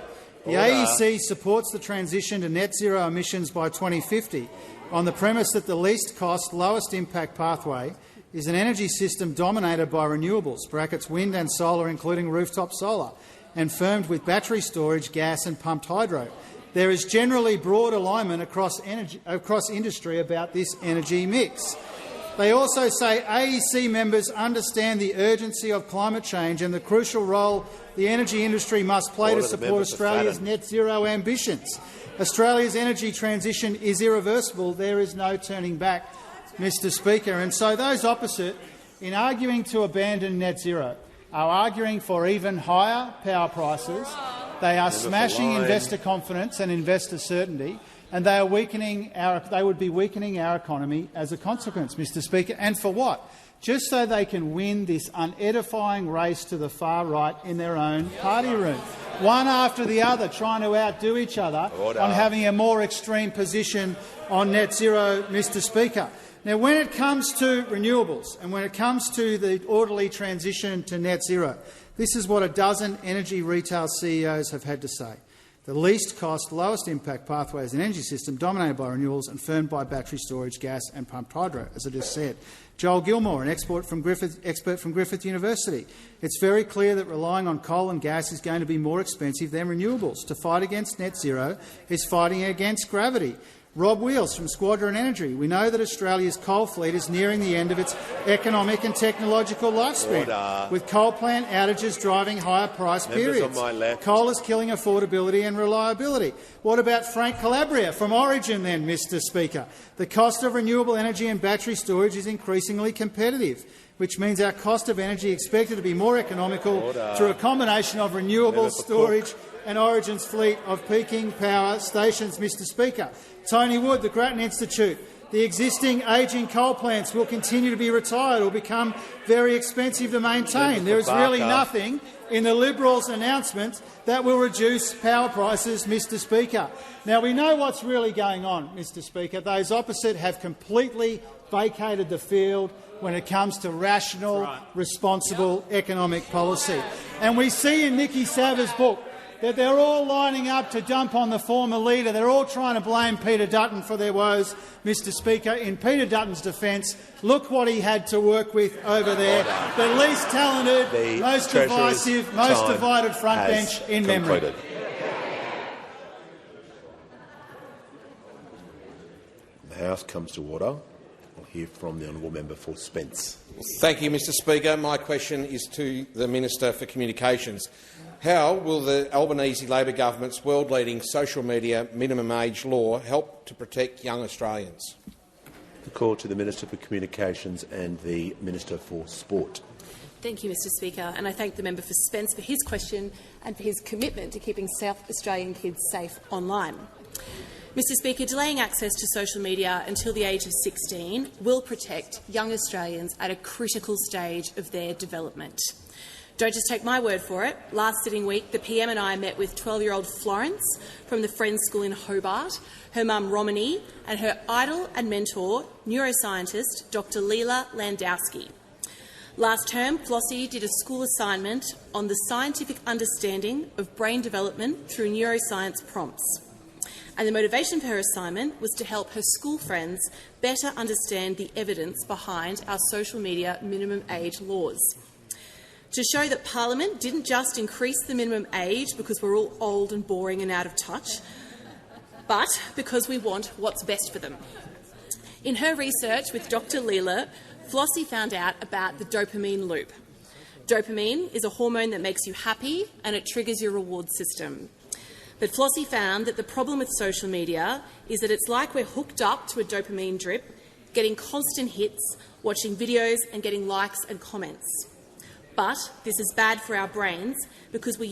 The AEC supports the transition to net zero emissions by 2050 on the premise that the least cost, lowest impact pathway is an energy system dominated by renewables, brackets wind and solar, including rooftop solar, and firmed with battery storage, gas and pumped hydro. There is generally broad alignment across industry about this energy mix. They also say AEC members understand the urgency of climate change and the crucial role the energy industry must play to support Australia's net zero ambitions. Australia's energy transition is irreversible. There is no turning back, Mr Speaker. And so those opposite, in arguing to abandon net zero, are arguing for even higher power prices. They are smashing investor confidence and investor certainty, and they would be weakening our economy as a consequence, Mr Speaker. And for what? Just so they can win this unedifying race to the far right in their own party room, one after the other, trying to outdo each other on having a more extreme position on net zero, Mr Speaker. Now, when it comes to renewables and when it comes to the orderly transition to net zero, this is what a dozen energy retail CEOs have had to say. The least cost, lowest impact pathway is an energy system dominated by renewables and firmed by battery storage, gas and pumped hydro, as I just said. Joel Gilmore, an expert from Griffith University. It's very clear that relying on coal and gas is going to be more expensive than renewables. To fight against net zero is fighting against gravity. Rob Wheels from Squadron Energy. We know that Australia's coal fleet is nearing the end of its economic and technological lifespan, with coal plant outages driving higher price periods. Coal is killing affordability and reliability. What about Frank Calabria from Origin then, Mr Speaker? The cost of renewable energy and battery storage is increasingly competitive, which means our cost of energy is expected to be more economical through a combination of renewable storage and Origin's fleet of peaking power stations, Mr Speaker. Tony Wood, the Grattan Institute. The existing ageing coal plants will continue to be retired or become very expensive to maintain. There is really nothing in the Liberals' announcement that will reduce power prices, Mr Speaker. Now, we know what's really going on, Mr Speaker. Those opposite have completely vacated the field when it comes to rational, responsible economic policy. And we see in Nikki Sava's book that they're all lining up to dump on the former leader. They're all trying to blame Peter Dutton for their woes, Mr Speaker. In Peter Dutton's defence, look what he had to work with over there. The least talented, most divisive, most divided frontbench in memory. The House comes to order. We'll hear from the honourable member for Spence. Thank you, Mr Speaker. My question is to the Minister for Communications. How will the Albanese Labor government's world-leading social media minimum age law help to protect young Australians? The call to the Minister for Communications and the Minister for Sport. Thank you, Mr Speaker, and I thank the member for Spence for his question and for his commitment to keeping South Australian kids safe online. Mr Speaker, delaying access to social media until the age of 16 will protect young Australians at a critical stage of their development. Don't just take my word for it. Last sitting week, the PM and I met with 12-year-old Florence from the Friends School in Hobart, her mum Romany, and her idol and mentor, neuroscientist Dr. Leela Landowski. Last term, Flossie did a school assignment on the scientific understanding of brain development through neuroscience prompts. And the motivation for her assignment was to help her school friends better understand the evidence behind our social media minimum age laws. To show that Parliament didn't just increase the minimum age because we're all old and boring and out of touch, but because we want what's best for them. In her research with Dr. Leela, Flossie found out about the dopamine loop. Dopamine is a hormone that makes you happy and it triggers your reward system. But Flossie found that the problem with social media is that it's like we're hooked up to a dopamine drip, getting constant hits, watching videos and getting likes and comments. But this is bad for our brains because we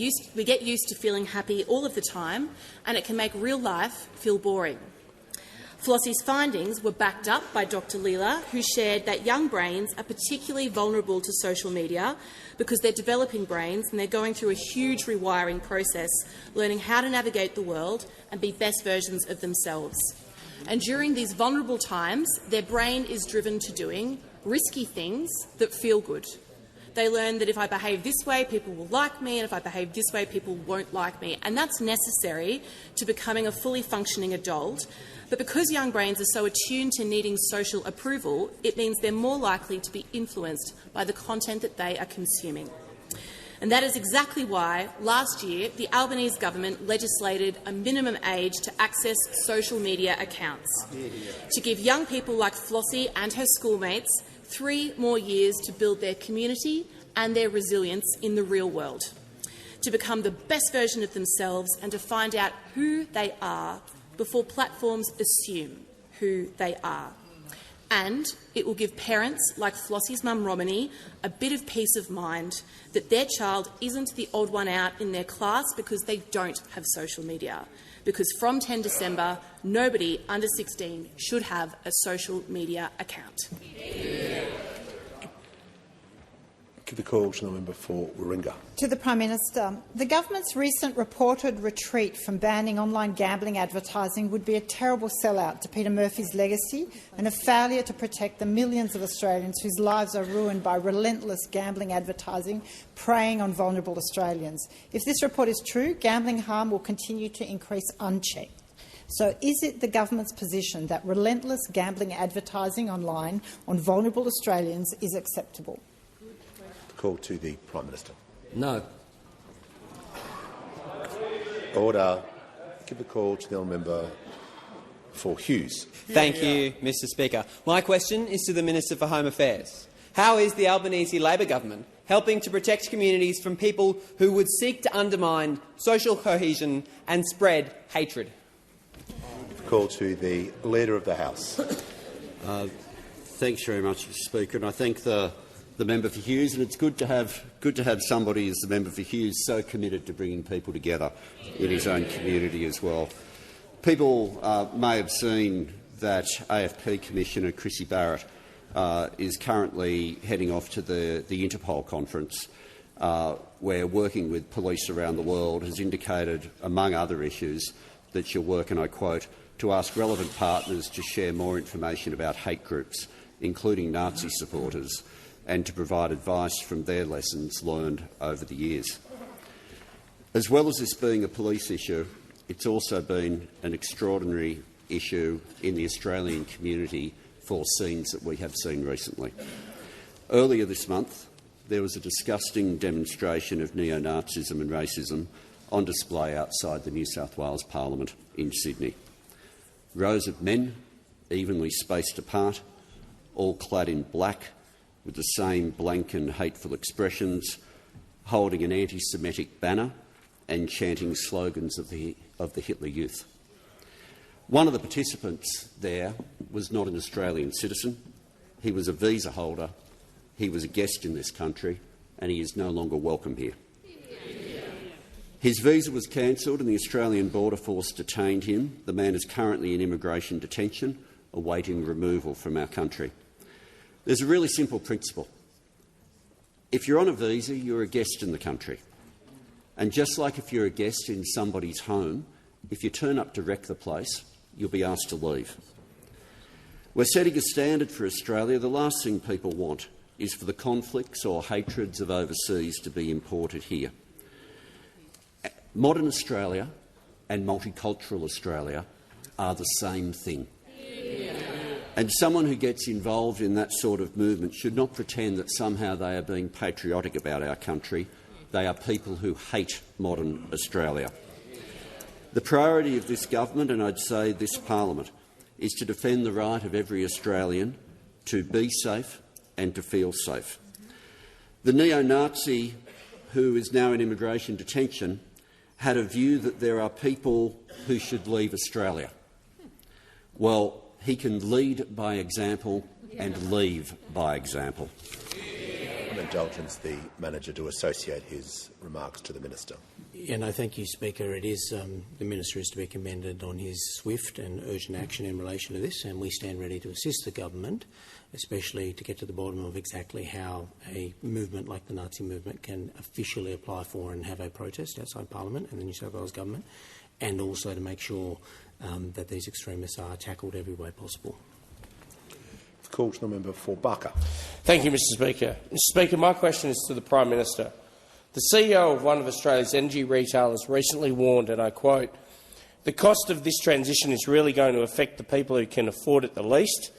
get used to feeling happy all of the time, and it can make real life feel boring. Flossie's findings were backed up by Dr. Leela, who shared that young brains are particularly vulnerable to social media because they're developing brains and they're going through a huge rewiring process, learning how to navigate the world and be best versions of themselves. And during these vulnerable times, their brain is driven to doing risky things that feel good. They learn that if I behave this way, people will like me, and if I behave this way, people won't like me. And that's necessary to becoming a fully functioning adult. But because young brains are so attuned to needing social approval, it means they're more likely to be influenced by the content that they are consuming. And that is exactly why, last year, the Albanese government legislated a minimum age to access social media accounts, to give young people like Flossie and her schoolmates 3 more years to build their community and their resilience in the real world, to become the best version of themselves and to find out who they are before platforms assume who they are. And it will give parents like Flossie's mum Romany a bit of peace of mind that their child isn't the odd one out in their class because they don't have social media. Because from 10 December, nobody under 16 should have a social media account. Give the call to the member for Warringah. To the Prime Minister. The government's recent reported retreat from banning online gambling advertising would be a terrible sellout to Peter Murphy's legacy and a failure to protect the millions of Australians whose lives are ruined by relentless gambling advertising preying on vulnerable Australians. If this report is true, gambling harm will continue to increase unchecked. So is it the government's position that relentless gambling advertising online on vulnerable Australians is acceptable? Call to the Prime Minister. No. Order. Give the call to the member for Hughes. Thank you, Mr Speaker. My question is to the Minister for Home Affairs. How is the Albanese Labor government helping to protect communities from people who would seek to undermine social cohesion and spread hatred? Call to the Leader of the House. Thanks very much, Mr Speaker, and I thank the member for Hughes. And it's good to have somebody as the member for Hughes so committed to bringing people together in his own community as well. People may have seen that AFP Commissioner Chrissy Barrett is currently heading off to the Interpol conference, where working with police around the world has indicated, among other issues, that she'll work, and I quote, to ask relevant partners to share more information about hate groups, including Nazi supporters, and to provide advice from their lessons learned over the years. As well as this being a police issue, it's also been an extraordinary issue in the Australian community for scenes that we have seen recently. Earlier this month, there was a disgusting demonstration of neo-Nazism and racism on display outside the New South Wales Parliament in Sydney. Rows of men, evenly spaced apart, all clad in black, with the same blank and hateful expressions, holding an anti-Semitic banner and chanting slogans of the Hitler Youth. One of the participants there was not an Australian citizen. He was a visa holder, he was a guest in this country, and he is no longer welcome here. His visa was cancelled and the Australian Border Force detained him. The man is currently in immigration detention, awaiting removal from our country. There's a really simple principle. If you're on a visa, you're a guest in the country. And just like if you're a guest in somebody's home, if you turn up to wreck the place, you'll be asked to leave. We're setting a standard for Australia. The last thing people want is for the conflicts or hatreds of overseas to be imported here. Modern Australia and multicultural Australia are the same thing. And someone who gets involved in that sort of movement should not pretend that somehow they are being patriotic about our country. They are people who hate modern Australia. The priority of this government, and I'd say this parliament, is to defend the right of every Australian to be safe and to feel safe. The neo-Nazi who is now in immigration detention had a view that there are people who should leave Australia. Well, he can lead by example and leave by example. On indulgence, the manager to associate his remarks to the minister. Yeah, no, thank you, Speaker. It is the minister is to be commended on his swift and urgent action in relation to this, and we stand ready to assist the government, especially to get to the bottom of exactly how a movement like the Nazi movement can officially apply for and have a protest outside Parliament and the New South Wales government, and also to make sure that these extremists are tackled every way possible. Call to the member for Barker. Thank you, Mr Speaker. Mr Speaker, my question is to the Prime Minister. The CEO of one of Australia's energy retailers recently warned, and I quote, "The cost of this transition is really going to affect the people who can afford it the least,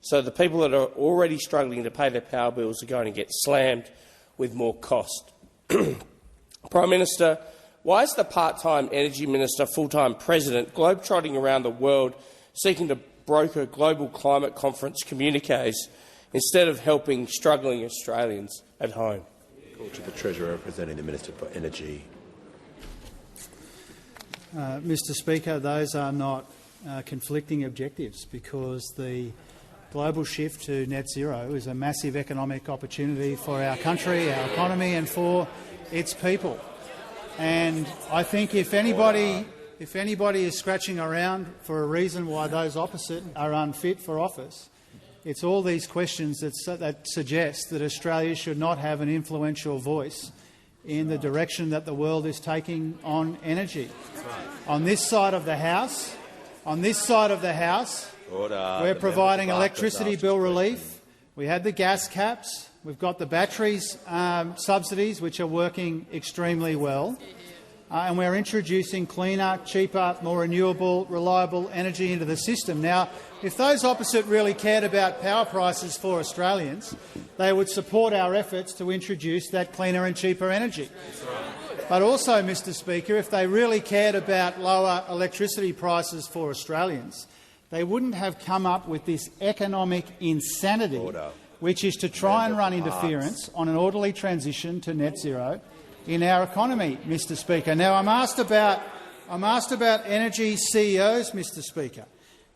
so the people that are already struggling to pay their power bills are going to get slammed with more cost." Prime Minister, why is the part-time Energy Minister full-time President globetrotting around the world seeking to broker global climate conference communiques instead of helping struggling Australians at home? Call to the Treasurer representing the Minister for Energy. Mr Speaker, those are not conflicting objectives, because the global shift to net zero is a massive economic opportunity for our country, our economy and for its people. And I think if anybody is scratching around for a reason why those opposite are unfit for office, it's all these questions that suggest that Australia should not have an influential voice in the direction that the world is taking on energy. On this side of the House, we're providing electricity bill relief. We had the gas caps. We've got the batteries subsidies, which are working extremely well. And we're introducing cleaner, cheaper, more renewable, reliable energy into the system. Now, if those opposite really cared about power prices for Australians, they would support our efforts to introduce that cleaner and cheaper energy. But also, Mr Speaker, if they really cared about lower electricity prices for Australians, they wouldn't have come up with this economic insanity, which is to try and run interference on an orderly transition to net zero in our economy, Mr. Speaker. Now, I'm asked about energy CEOs, Mr. Speaker,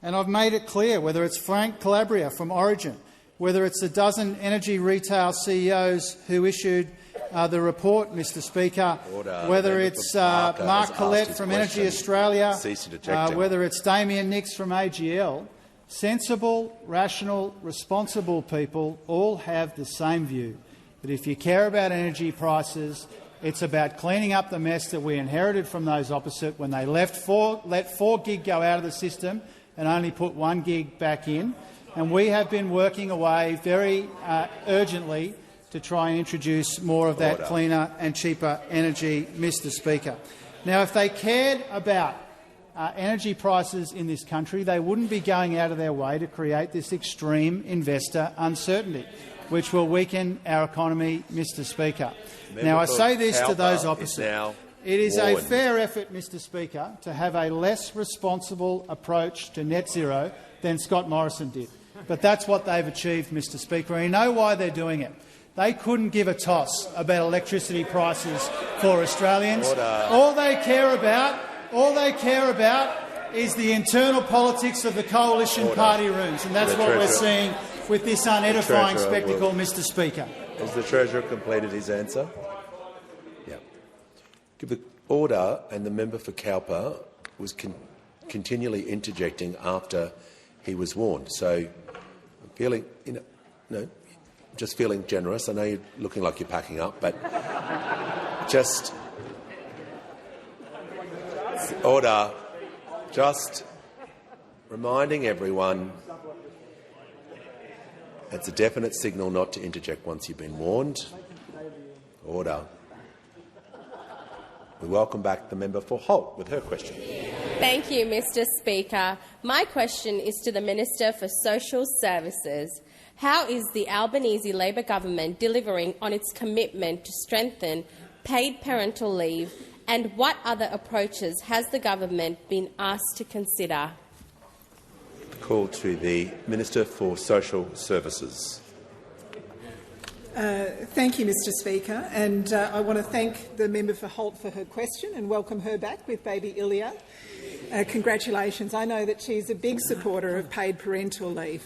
and I've made it clear, whether it's Frank Calabria from Origin, whether it's a dozen energy retail CEOs who issued the report, Mr. Speaker, whether it's Mark Collette from Energy Australia, whether it's Damien Nix from AGL, sensible, rational, responsible people all have the same view, that if you care about energy prices, it's about cleaning up the mess that we inherited from those opposite when they let 4 gig go out of the system and only put 1 gig back in. And we have been working away very urgently to try and introduce more of that cleaner and cheaper energy, Mr. Speaker. Now, if they cared about energy prices in this country, they wouldn't be going out of their way to create this extreme investor uncertainty, which will weaken our economy, Mr. Speaker. Now, I say this to those opposite. It is a fair effort, Mr. Speaker, to have a less responsible approach to net zero than Scott Morrison did. But that's what they've achieved, Mr. Speaker, and you know why they're doing it. They couldn't give a toss about electricity prices for Australians. All they care about is the internal politics of the coalition party rooms, and that's what we're seeing with this unedifying spectacle, Mr. Speaker. Has the Treasurer completed his answer? Yeah. Give the order, and the member for Cowper was continually interjecting after he was warned. So I'm feeling, just feeling generous. I know you're looking like you're packing up, but just order. Just reminding everyone it's a definite signal not to interject once you've been warned. Order. We welcome back the member for Holt with her question. Thank you, Mr. Speaker. My question is to the Minister for Social Services. How is the Albanese Labor government delivering on its commitment to strengthen paid parental leave, and what other approaches has the government been asked to consider? Call to the Minister for Social Services. Thank you, Mr. Speaker, and I want to thank the member for Holt for her question and welcome her back with baby Ilya. Congratulations. I know that she's a big supporter of paid parental leave.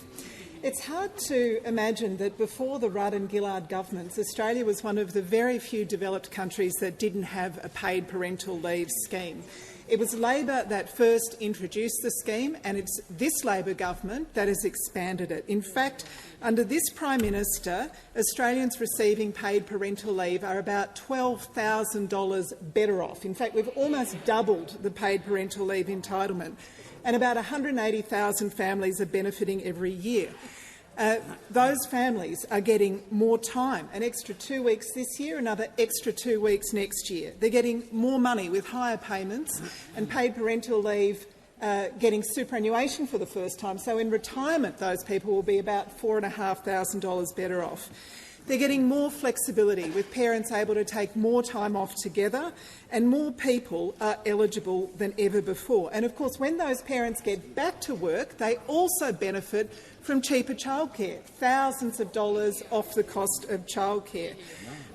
It's hard to imagine that before the Rudd and Gillard governments, Australia was one of the very few developed countries that didn't have a paid parental leave scheme. It was Labor that first introduced the scheme, and it's this Labor government that has expanded it. In fact, under this Prime Minister, Australians receiving paid parental leave are about $12,000 better off. In fact, we've almost doubled the paid parental leave entitlement, and about 180,000 families are benefiting every year. Those families are getting more time, an extra 2 weeks this year, another extra 2 weeks next year. They're getting more money with higher payments and paid parental leave, getting superannuation for the first time. So in retirement, those people will be about $4,500 better off. They're getting more flexibility, with parents able to take more time off together, and more people are eligible than ever before. And of course, when those parents get back to work, they also benefit from cheaper childcare, thousands of dollars off the cost of childcare.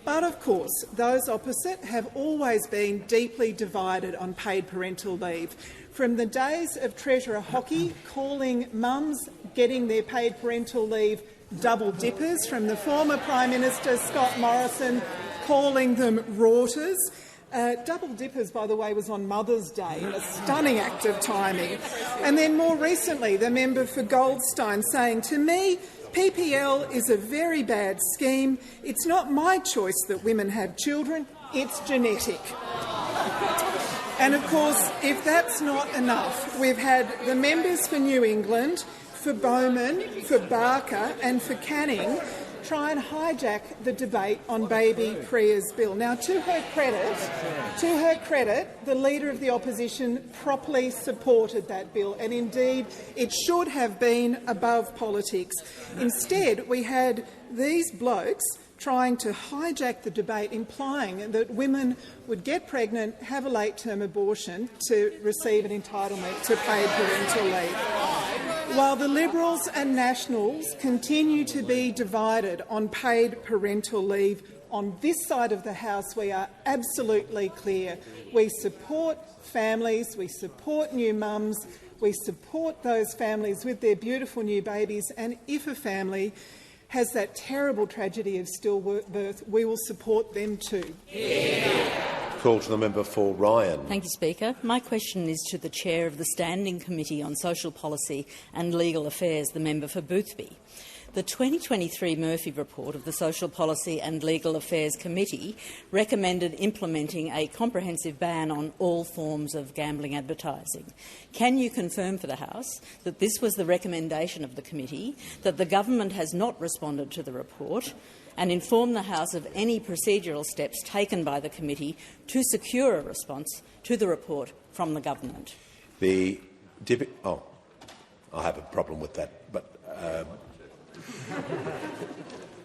But of course, those opposite have always been deeply divided on paid parental leave. From the days of Treasurer Hockey calling mums getting their paid parental leave double dippers, from the former Prime Minister Scott Morrison calling them rorters. Double dippers, by the way, was on Mother's Day, a stunning act of timing. And then more recently, the member for Goldstein saying, "To me, PPL is a very bad scheme. It's not my choice that women have children, it's genetic." And of course, if that's not enough, we've had the members for New England, for Bowman, for Barker and for Canning try and hijack the debate on baby Priya's bill. Now, to her credit, the Leader of the Opposition properly supported that bill, and indeed it should have been above politics. Instead, we had these blokes trying to hijack the debate, implying that women would get pregnant, have a late-term abortion to receive an entitlement to paid parental leave. While the Liberals and Nationals continue to be divided on paid parental leave, on this side of the House we are absolutely clear. We support families, we support new mums, we support those families with their beautiful new babies, and if a family has that terrible tragedy of stillbirth, we will support them too. Call to the member for Ryan. Thank you, Speaker. My question is to the Chair of the Standing Committee on Social Policy and Legal Affairs, the member for Boothby. The 2023 Murphy report of the Social Policy and Legal Affairs Committee recommended implementing a comprehensive ban on all forms of gambling advertising. Can you confirm for the House that this was the recommendation of the committee, that the government has not responded to the report, and inform the House of any procedural steps taken by the committee to secure a response to the report from the government? I have a problem with that, but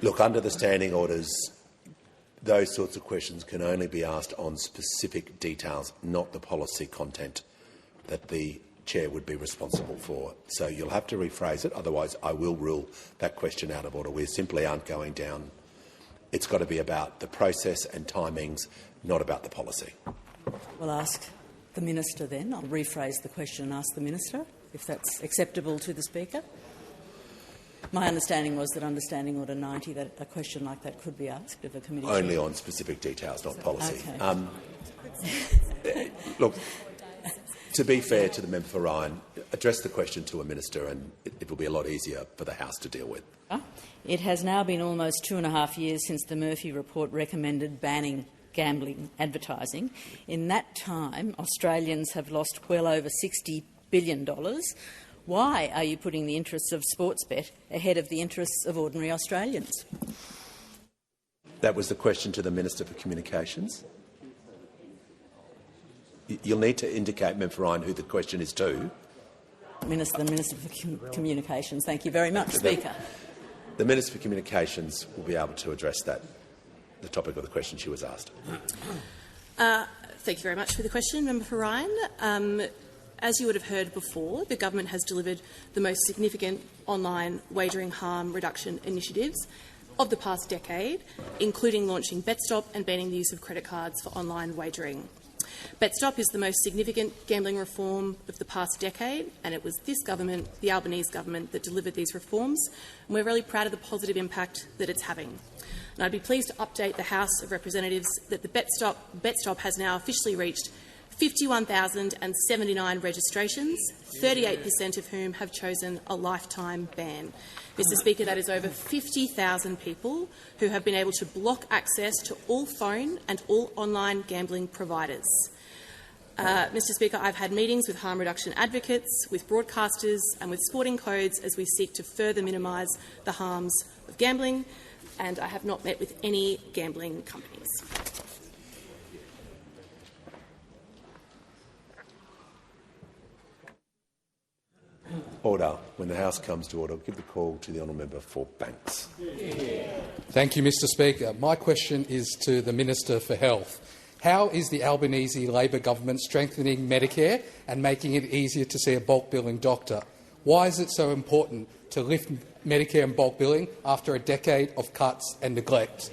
look, under the standing orders, those sorts of questions can only be asked on specific details, not the policy content that the Chair would be responsible for. So you'll have to rephrase it, otherwise I will rule that question out of order. We simply aren't going down. It's got to be about the process and timings, not about the policy. We'll ask the Minister then. I'll rephrase the question and ask the Minister, if that's acceptable to the Speaker. My understanding was that under Standing Order 90 that a question like that could be asked of a committee Only chair. on specific details, not policy. Okay. Look, to be fair to the member for Ryan, address the question to a minister and it will be a lot easier for the House to deal with. It has now been almost 2.5 years since the Murphy report recommended banning gambling advertising. In that time, Australians have lost well over $60 billion. Why are you putting the interests of Sportsbet ahead of the interests of ordinary Australians? That was the question to the Minister for Communications. You'll need to indicate, Member for Ryan, who the question is to. The Minister for Communications. Thank you very much, Speaker. The Minister for Communications will be able to address that, the topic of the question she was asked. Thank you very much for the question, Member for Ryan. As you would have heard before, the government has delivered the most significant online wagering harm reduction initiatives of the past decade, including launching BetStop and banning the use of credit cards for online wagering. BetStop is the most significant gambling reform of the past decade, and it was this government, the Albanese government, that delivered these reforms, and we're really proud of the positive impact that it's having. And I'd be pleased to update the House of Representatives that the BetStop has now officially reached 51,079 registrations, 38% of whom have chosen a lifetime ban. Mr Speaker, that is over 50,000 people who have been able to block access to all phone and all online gambling providers. Mr Speaker, I've had meetings with harm reduction advocates, with broadcasters and with sporting codes as we seek to further minimise the harms of gambling, and I have not met with any gambling companies. Order. When the House comes to order, give the call to the honourable member for Banks. Thank you, Mr Speaker. My question is to the Minister for Health. How is the Albanese Labor government strengthening Medicare and making it easier to see a bulk billing doctor? Why is it so important to lift Medicare and bulk billing after a decade of cuts and neglect?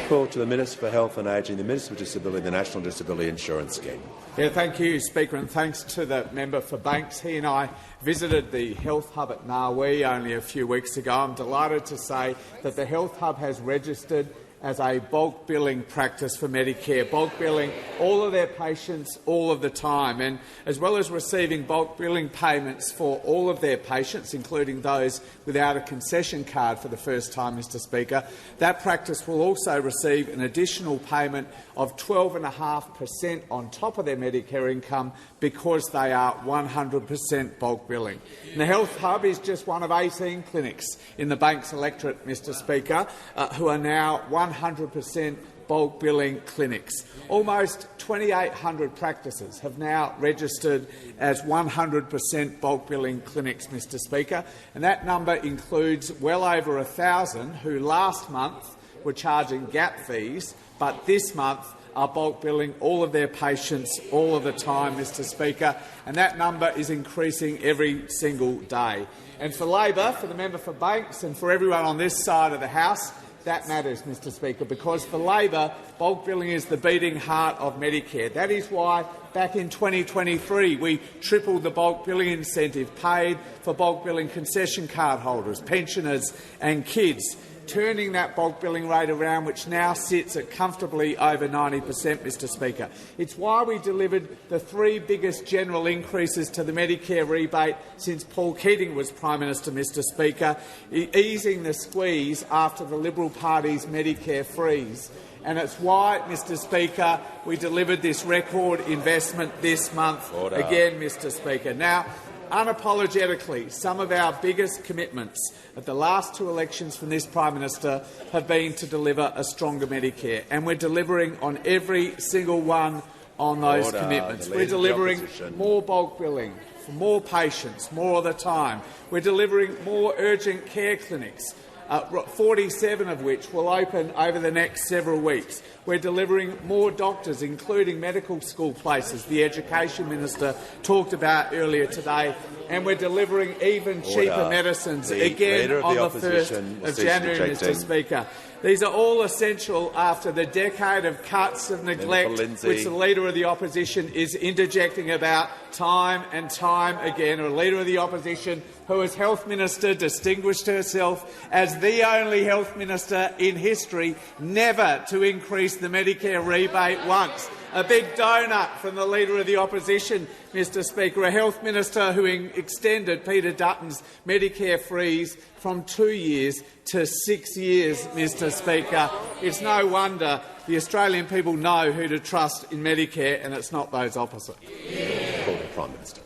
Call to the Minister for Health and Ageing, the Minister for Disability, the National Disability Insurance Scheme. Thank you, Speaker, and thanks to the member for Banks. He and I visited the Health Hub at Narwee only a few weeks ago. I'm delighted to say that the Health Hub has registered as a bulk billing practice for Medicare, bulk billing all of their patients all of the time, and as well as receiving bulk billing payments for all of their patients, including those without a concession card for the first time, Mr Speaker, that practice will also receive an additional payment of 12.5% on top of their Medicare income because they are 100% bulk billing. And the Health Hub is just one of 18 clinics in the Banks electorate, Mr Speaker, who are now 100% bulk billing clinics. Almost 2,800 practices have now registered as 100% bulk billing clinics, Mr Speaker, and that number includes well over 1,000 who last month were charging gap fees, but this month are bulk billing all of their patients all of the time, Mr Speaker, and that number is increasing every single day. And for Labor, for the member for Banks and for everyone on this side of the House, that matters, Mr Speaker, because for Labor, bulk billing is the beating heart of Medicare. That is why back in 2023 we tripled the bulk billing incentive paid for bulk billing concession card holders, pensioners and kids, turning that bulk billing rate around, which now sits at comfortably over 90%, Mr Speaker. It's why we delivered the 3 biggest general increases to the Medicare rebate since Paul Keating was Prime Minister, Mr Speaker, easing the squeeze after the Liberal Party's Medicare freeze. And it's why, Mr Speaker, we delivered this record investment this month again, Mr Speaker. Now, unapologetically, some of our biggest commitments at the last 2 elections from this Prime Minister have been to deliver a stronger Medicare, and we're delivering on every single one on those commitments. We're delivering more bulk billing for more patients, more of the time. We're delivering more urgent care clinics, 47 of which will open over the next several weeks. We're delivering more doctors, including medical school places the Education Minister talked about earlier today, and we're delivering even cheaper medicines again on the 1st of January, Mr Speaker. These are all essential after the decade of cuts of neglect which the Leader of the Opposition is interjecting about time and time again. A Leader of the Opposition who, as Health Minister, distinguished herself as the only Health Minister in history never to increase the Medicare rebate once. A big donut from the Leader of the Opposition, Mr Speaker, a Health Minister who extended Peter Dutton's Medicare freeze from 2 years to 6 years, Mr Speaker. It's no wonder the Australian people know who to trust in Medicare, and it's not those opposite. Call the Prime Minister.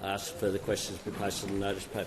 I ask further questions be placed on the notice paper.